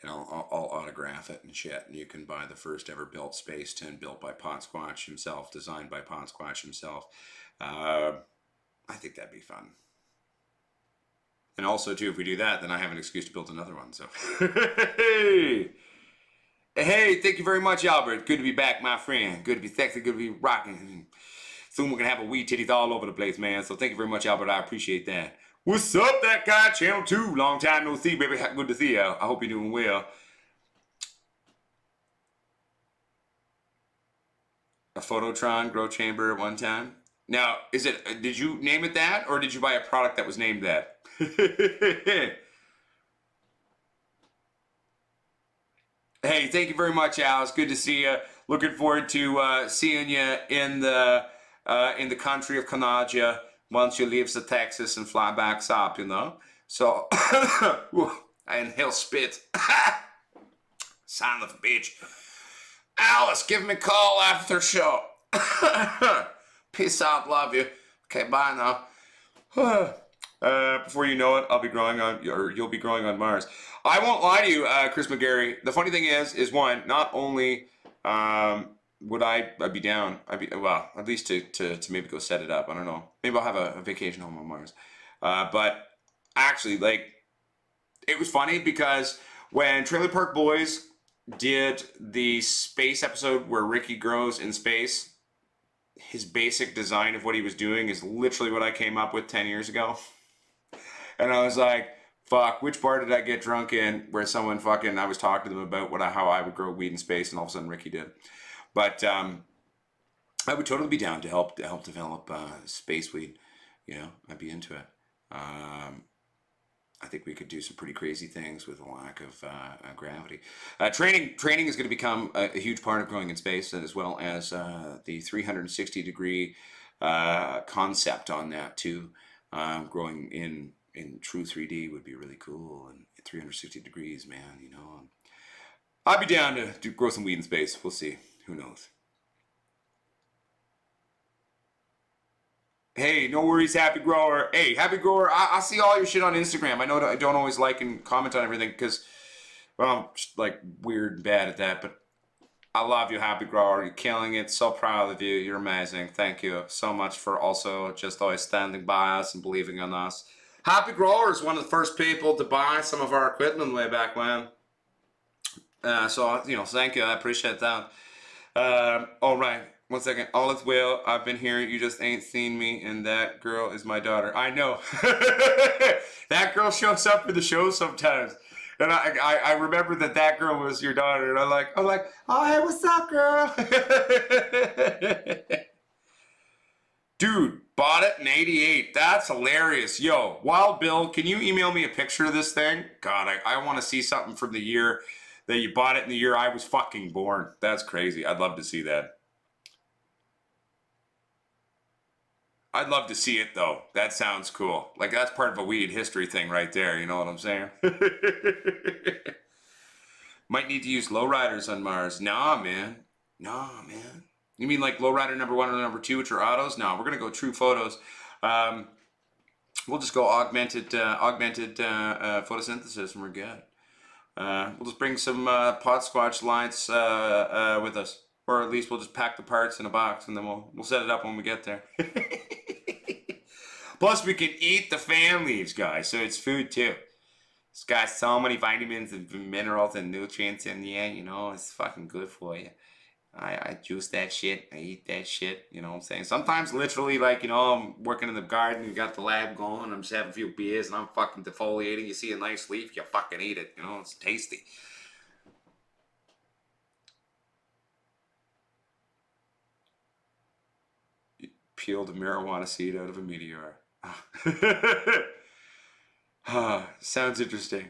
I'll autograph it and shit. And you can buy the first ever built space tin built by Pot Squatch himself, designed by Pot Squatch himself. I think that'd be fun. And also, too, if we do that, then I have an excuse to build another one. So, hey, thank you very much, Albert. Good to be back, my friend. Good to be sexy. Good to be rocking. Soon we're gonna have a wee titties all over the place, man. So thank you very much, Albert. I appreciate that. What's up, that guy? Channel 2. Long time no see, baby. Good to see you. I hope you're doing well. A Phototron grow chamber at one time. Now, did you name it that, or did you buy a product that was named that? Hey, thank you very much, Alice. Good to see you. Looking forward to seeing you in the country of Canada once you leave the Texas and fly back up, you know. So, I inhale spit. Son of a bitch. Alice, give me a call after show. Peace out, love you. Okay, bye now. Before you know it, I'll be growing on, or you'll be growing on Mars. I won't lie to you, Chris McGarry. The funny thing is one, not only would I'd be down, well, at least to maybe go set it up. I don't know. Maybe I'll have a vacation home on Mars. But actually, like, it was funny because when Trailer Park Boys did the space episode where Ricky grows in space, his basic design of what he was doing is literally what I came up with 10 years ago. And I was like, fuck, which part did I get drunk in where someone I was talking to them about how I would grow weed in space, and all of a sudden Ricky did. But I would totally be down to help develop space weed. You know, I'd be into it. I think we could do some pretty crazy things with a lack of gravity. Training is going to become a huge part of growing in space, as well as the 360-degree concept on that too. Growing in true 3D would be really cool, and 360 degrees, man. You know, I'd be down to grow some weed in space. We'll see. Who knows? Hey, no worries, Happy Grower. Hey, Happy Grower, I see all your shit on Instagram. I know I don't always like and comment on everything because, well, I'm just, like, weird and bad at that, but I love you, Happy Grower. You're killing it. So proud of you. You're amazing. Thank you so much for also just always standing by us and believing in us. Happy Grower is one of the first people to buy some of our equipment way back when. So, you know, thank you. I appreciate that. All right. 1 second. All is well. I've been here. You just ain't seen me, and that girl is my daughter. I know. That girl shows up for the show sometimes. And I remember that girl was your daughter, and I'm like, oh, hey, what's up, girl? Dude, bought it in '88. That's hilarious. Yo, Wild Bill, can you email me a picture of this thing? God, I want to see something from the year that you bought it in the year I was fucking born. That's crazy. I'd love to see that. I'd love to see it, though. That sounds cool. Like, that's part of a weed history thing right there. You know what I'm saying? Might need to use lowriders on Mars. Nah, man. Nah, man. You mean like lowrider number 1 or number 2, which are autos? No, we're going to go true photos. We'll just go augmented photosynthesis, and we're good. We'll just bring some pot squatch lights with us. Or at least we'll just pack the parts in a box, and then we'll set it up when we get there. Plus, we can eat the fan leaves, guys, so it's food too. It's got so many vitamins and minerals and nutrients in there, you know, it's fucking good for you. I juice that shit, I eat that shit, you know what I'm saying? Sometimes literally, like, you know, I'm working in the garden, you got the lab going, I'm just having a few beers, and I'm fucking defoliating. You see a nice leaf, you fucking eat it, you know, it's tasty. You peeled a marijuana seed out of a meteor. Sounds interesting.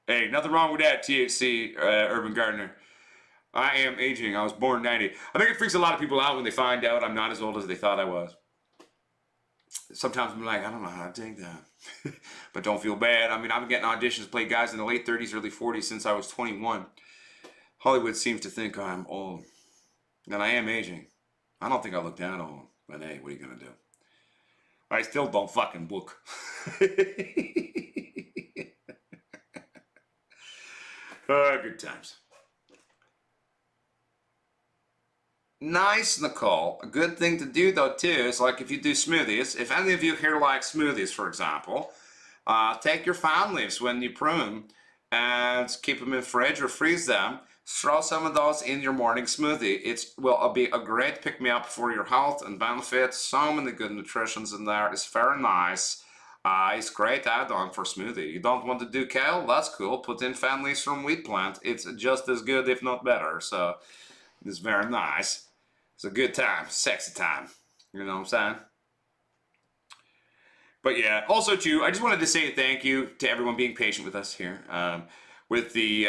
Hey, nothing wrong with that, THC, Urban Gardener. I am aging. I was born 90. I think it freaks a lot of people out when they find out I'm not as old as they thought I was. Sometimes I'm like, I don't know how to take that. But don't feel bad. I mean, I've been getting auditions to play guys in the late 30s, early 40s since I was 21. Hollywood seems to think I'm old. And I am aging. I don't think I look that old. But hey, what are you going to do? I still don't fucking book. Good times. Nice, Nicole. A good thing to do, though, too, is like if you do smoothies. If any of you here like smoothies, for example, take your fan leaves when you prune and keep them in the fridge or freeze them. Throw some of those in your morning smoothie. It will be a great pick-me-up for your health and benefits. So many good nutritions in there. It's very nice. It's great add-on for smoothie. You don't want to do kale? That's cool. Put in fan leaves from wheat plant. It's just as good, if not better. So it's very nice. It's a good time. Sexy time. You know what I'm saying? But yeah, also too, I just wanted to say thank you to everyone being patient with us here. With the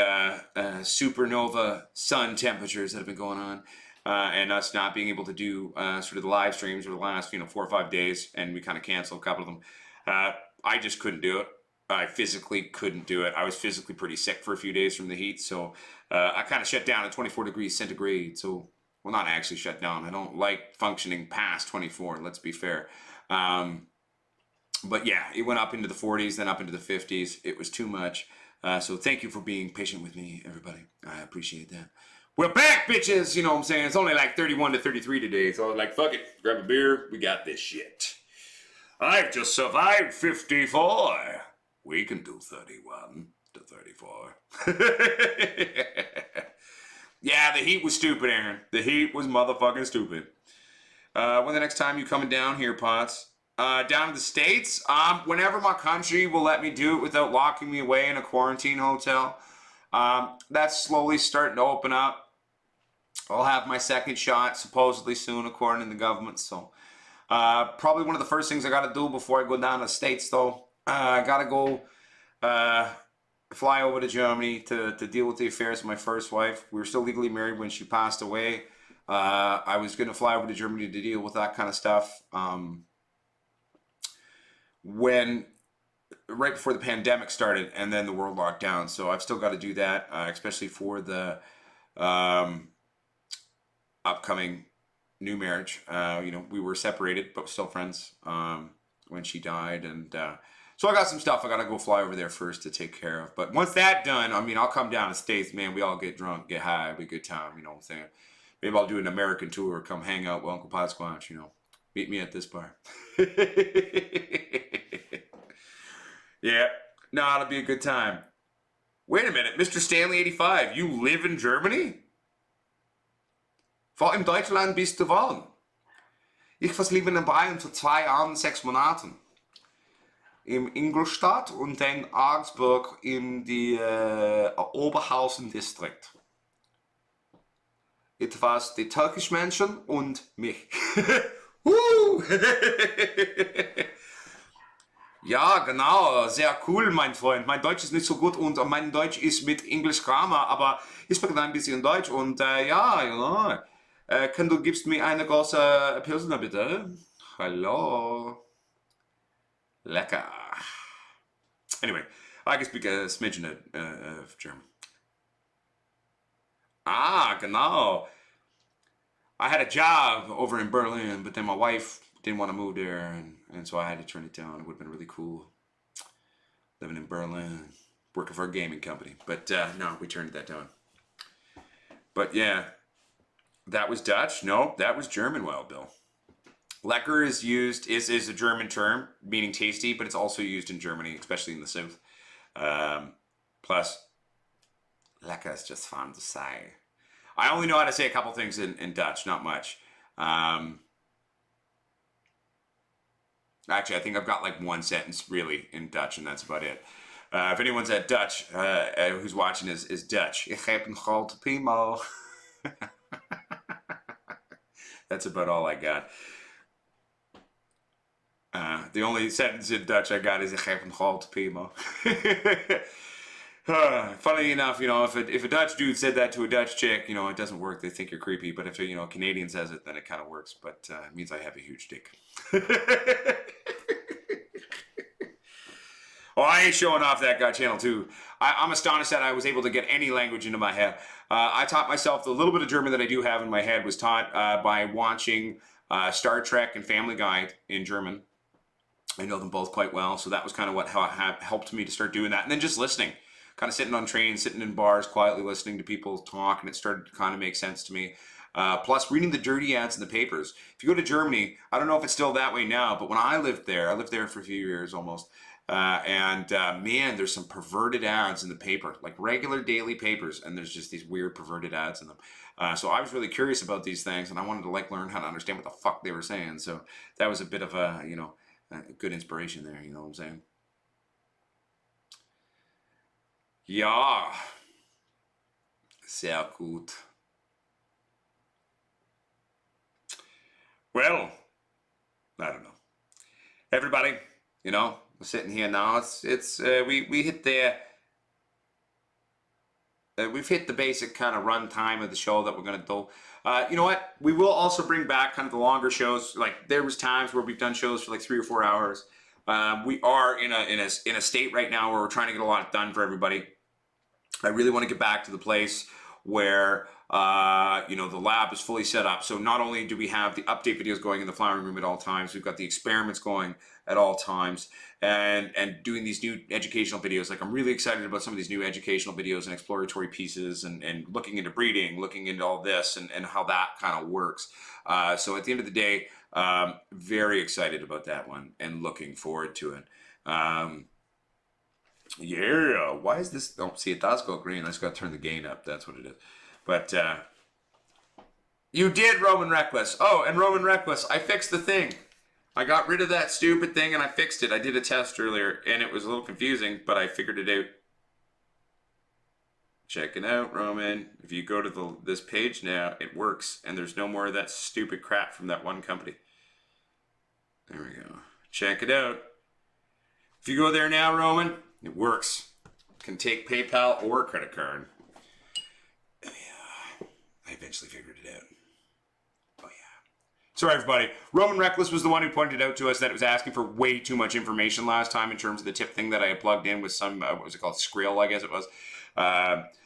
supernova sun temperatures that have been going on, and us not being able to do sort of the live streams over the last 4 or 5 days, and we kind of canceled a couple of them. I just couldn't do it. I physically couldn't do it. I was physically pretty sick for a few days from the heat, so I kind of shut down at 24 degrees centigrade. So, well, not actually shut down. I don't like functioning past 24. Let's be fair. But yeah, it went up into the 40s, then up into the 50s. It was too much. So thank you for being patient with me, everybody. I appreciate that. We're back, bitches! You know what I'm saying? It's only like 31 to 33 today, so like, fuck it. Grab a beer. We got this shit. I've just survived 54. We can do 31 to 34. Yeah, the heat was stupid, Aaron. The heat was motherfucking stupid. When the next time you coming down here, Potts? Down to the States, whenever my country will let me do it without locking me away in a quarantine hotel. That's slowly starting to open up. I'll have my second shot supposedly soon, according to the government. So probably one of the first things I got to do before I go down to the States, though, I got to go fly over to Germany to deal with the affairs of my first wife. We were still legally married when she passed away. I was going to fly over to Germany to deal with that kind of stuff. When right before the pandemic started, and then the world locked down. So I've still got to do that, especially for the upcoming new marriage. We were separated, but still friends when she died, and so I got some stuff I got to go fly over there first to take care of. But once that's done, I'll come down to the States, man. We all get drunk, get high, have a good time. You know what I'm saying? Maybe I'll do an American tour, come hang out with Uncle Podsquatch. Meet me at this bar. Yeah, no, it'll be a good time. Wait a minute, Mr. Stanley85, you live in Germany? Wo in Deutschland bist du wohnen? Ich was lebe in Bayern für 2 Jahren, 6 Monaten. In Ingolstadt und dann Augsburg in die Oberhausen District. Etwas die türkischen Menschen und mich. Ja, genau, sehr cool, mein Freund. Mein Deutsch ist nicht so gut und mein Deutsch ist mit English Grammar, aber ich spreche ein bisschen Deutsch und ja. Du gibst mir eine große Pilsner bitte? Hallo. Lecker. Anyway, I can speak a smidgen of German. Genau. I had a job over in Berlin, but then my wife didn't want to move there, and so I had to turn it down. It would have been really cool living in Berlin, working for a gaming company. But no, we turned that down. But yeah, that was Dutch. No, that was German, Wild Bill. Lecker is a German term meaning tasty, but it's also used in Germany, especially in the south. Plus, lecker is just fun to say. I only know how to say a couple things in Dutch, not much. Actually, I think I've got like one sentence really in Dutch, and that's about it. If anyone's at Dutch, who's watching is Dutch. Ik heb een grote piemel. That's about all I got. The only sentence in Dutch I got is ik heb een grote piemel. Funny enough, if a Dutch dude said that to a Dutch chick, it doesn't work. They think you're creepy. But if a Canadian says it, then it kind of works. But it means I have a huge dick. Oh, I ain't showing off that guy channel too. I'm astonished that I was able to get any language into my head. I taught myself the little bit of German that I do have in my head was taught by watching Star Trek and Family Guy in German. I know them both quite well, so that was kind of how it helped me to start doing that. And then just listening, kind of sitting on trains, sitting in bars, quietly listening to people talk, and it started to kind of make sense to me. Plus, reading the dirty ads in the papers. If you go to Germany, I don't know if it's still that way now, but when I lived there for a few years almost, man, there's some perverted ads in the paper, like regular daily papers, and there's just these weird perverted ads in them. So I was really curious about these things, and I wanted to learn how to understand what the fuck they were saying. So that was a bit of a good inspiration there. You know what I'm saying? Ja, sehr gut. Well, I don't know. Everybody, we're sitting here now. We hit we've hit the basic kind of run time of the show that we're gonna do. You know what? We will also bring back kind of the longer shows. Like there was times where we've done shows for like 3 or 4 hours. We are in a state right now where we're trying to get a lot done for everybody. I really want to get back to the place where the lab is fully set up. So not only do we have the update videos going in the flowering room at all times, we've got the experiments going at all times, and doing these new educational videos. Like I'm really excited about some of these new educational videos and exploratory pieces, and looking into breeding, looking into all this, and how that kind of works. So at the end of the day, very excited about that one and looking forward to it. Yeah, why is this? Oh, see, it does go green. I just got to turn the gain up. That's what it is. But you did, Roman Reckless. Oh, and Roman Reckless, I fixed the thing. I got rid of that stupid thing and I fixed it. I did a test earlier and it was a little confusing, but I figured it out. Check it out, Roman. If you go to this page now, it works, and there's no more of that stupid crap from that one company. There we go. Check it out. If you go there now, Roman, it works. can take PayPal or credit card. Oh, yeah. I eventually figured it out. Oh, yeah. Sorry, everybody. Roman Reckless was the one who pointed out to us that it was asking for way too much information last time in terms of the tip thing that I had plugged in with some, what was it called? Skrill, I guess it was.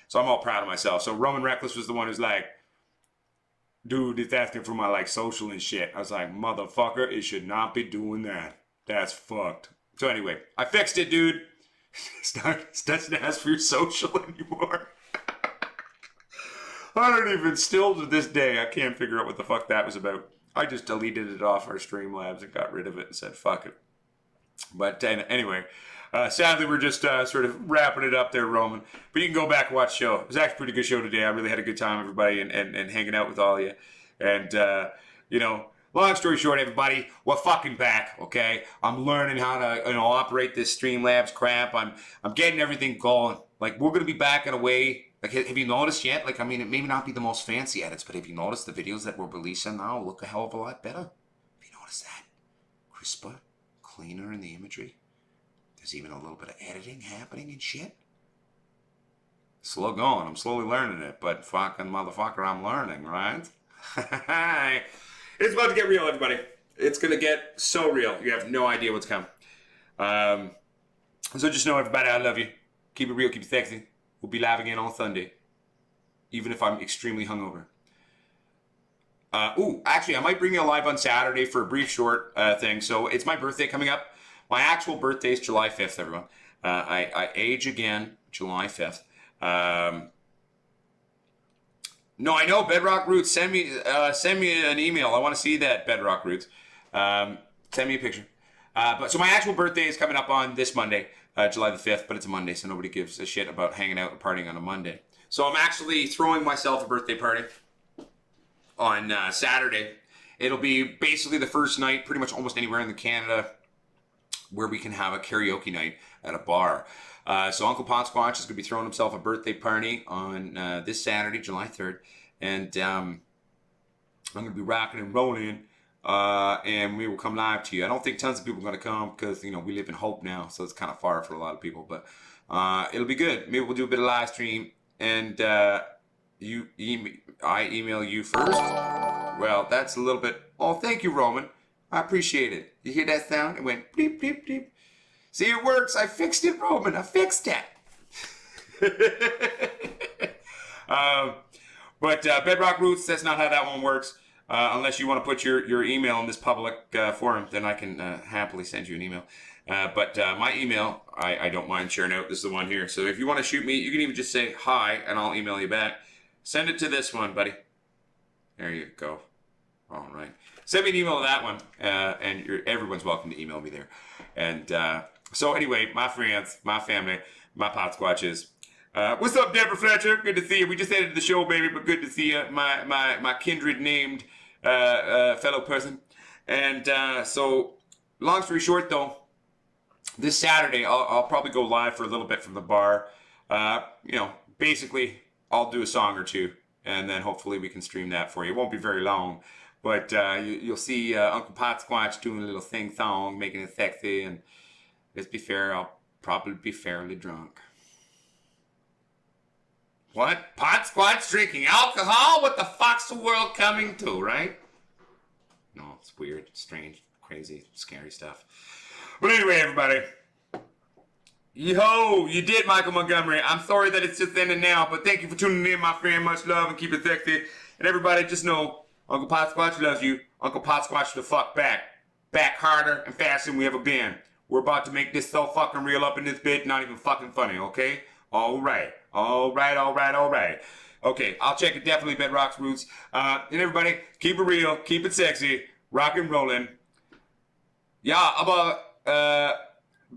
So I'm all proud of myself. So Roman Reckless was the one who's like, dude, it's asking for my, like, social and shit. I was like, motherfucker, it should not be doing that. That's fucked. So anyway, I fixed it, dude. It doesn't ask for your social anymore. I don't even, still to this day, I can't figure out what the fuck that was about. I just deleted it off our Streamlabs and got rid of it and said, fuck it. But anyway, sadly, we're just sort of wrapping it up there, Roman. But you can go back and watch the show. It was actually a pretty good show today. I really had a good time, everybody, and hanging out with all of you. And, you know, long story short, everybody, we're fucking back, okay? I'm learning how to, you know, operate this Streamlabs crap. I'm getting everything going. Like, we're going to be back in a way. Like, have you noticed yet? Like, I mean, it may not be the most fancy edits, but have you noticed the videos that we're releasing now look a hell of a lot better? Have you noticed that? Crisper, cleaner in the imagery. There's even a little bit of editing happening and shit. Slow going. I'm slowly learning it, but fucking motherfucker, I'm learning, right? It's about to get real, everybody. It's going to get so real. You have no idea what's coming. So just know, everybody, I love you. Keep it real. Keep it sexy. We'll be live again on Sunday, even if I'm extremely hungover. Actually, I might bring you live on Saturday for a brief short thing. So it's my birthday coming up. My actual birthday is July 5th, everyone. I age again July 5th. No, I know, Bedrock Roots. Send me an email. I want to see that, Bedrock Roots. Send me a picture. So my actual birthday is coming up on this Monday, July the 5th, but it's a Monday, so nobody gives a shit about hanging out and partying on a Monday. So I'm actually throwing myself a birthday party on Saturday. It'll be basically the first night, pretty much almost anywhere in Canada, where we can have a karaoke night at a bar. So Uncle Potsquatch is going to be throwing himself a birthday party on this Saturday, July 3rd. And I'm going to be rocking and rolling, and we will come live to you. I don't think tons of people are going to come because, you know, we live in Hope now, so it's kind of far for a lot of people. But it'll be good. Maybe we'll do a bit of live stream, and I email you first. Well, that's a little bit... Oh, thank you, Roman. I appreciate it. You hear that sound? It went bleep, bleep, bleep. See, it works. I fixed it, Roman. I fixed it. But Bedrock Roots, that's not how that one works. Unless you want to put your email in this public forum, then I can happily send you an email. But my email, I don't mind sharing out. This is the one here. So if you want to shoot me, you can even just say hi, and I'll email you back. Send it to this one, buddy. There you go. All right. Send me an email to that one, and everyone's welcome to email me there. And so anyway, my friends, my family, my Potsquatches. What's up, Deborah Fletcher? Good to see you. We just ended the show, baby, but good to see you, my kindred named fellow person. And so, long story short, though, this Saturday I'll probably go live for a little bit from the bar. You know, basically I'll do a song or two, and then hopefully we can stream that for you. It won't be very long. But you'll see Uncle Potsquatch doing a little sing-song, making it sexy, and let's be fair, I'll probably be fairly drunk. What? Potsquatch drinking alcohol? What the fuck's the world coming to, right? No, it's weird, strange, crazy, scary stuff. But anyway, everybody. Yo, you did, Michael Montgomery. I'm sorry that it's just ending now, but thank you for tuning in, my friend. Much love, and keep it sexy. And everybody, just know, Uncle Potsquatch loves you. Uncle Potsquatch the fuck back. Back harder and faster than we ever been. We're about to make this so fucking real up in this bit, not even fucking funny, okay? Alright. Okay, I'll check it definitely, Bedrock's Roots. And everybody, keep it real, keep it sexy, rock and rollin'. Ja, aber,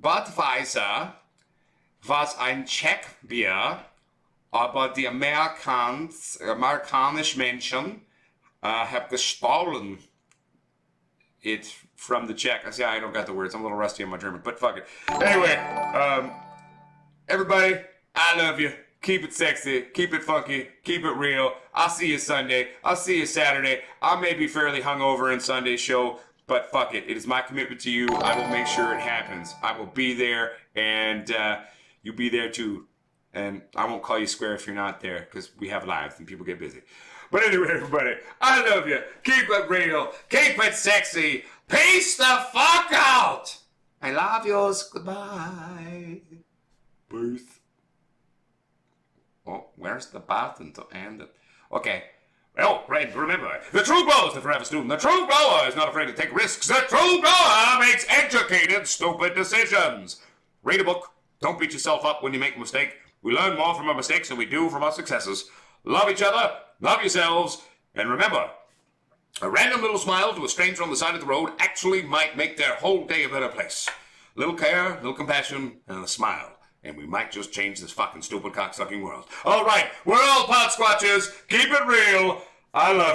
Budweiser, was ein Czech-Bier, aber die amerikanische Menschen have gestohlen it from the Czech. I see, I don't got the words. I'm a little rusty on my German, but fuck it. Anyway, everybody, I love you. Keep it sexy. Keep it funky. Keep it real. I'll see you Sunday. I'll see you Saturday. I may be fairly hungover in Sunday's show, but fuck it. It is my commitment to you. I will make sure it happens. I will be there, and you'll be there too. And I won't call you square if you're not there, because we have lives and people get busy. But anyway, everybody, I love you. Keep it real. Keep it sexy. Peace the fuck out. I love yous. Goodbye. Peace. Oh, where's the button to end it? Okay. Well, right, remember, the true grower is the forever student. The true grower is not afraid to take risks. The true grower makes educated, stupid decisions. Read a book. Don't beat yourself up when you make a mistake. We learn more from our mistakes than we do from our successes. Love each other, love yourselves, and remember, a random little smile to a stranger on the side of the road actually might make their whole day a better place. Little care, little compassion, and a smile. And we might just change this fucking stupid cocksucking world. All right, we're all pot squatches. Keep it real. I love you.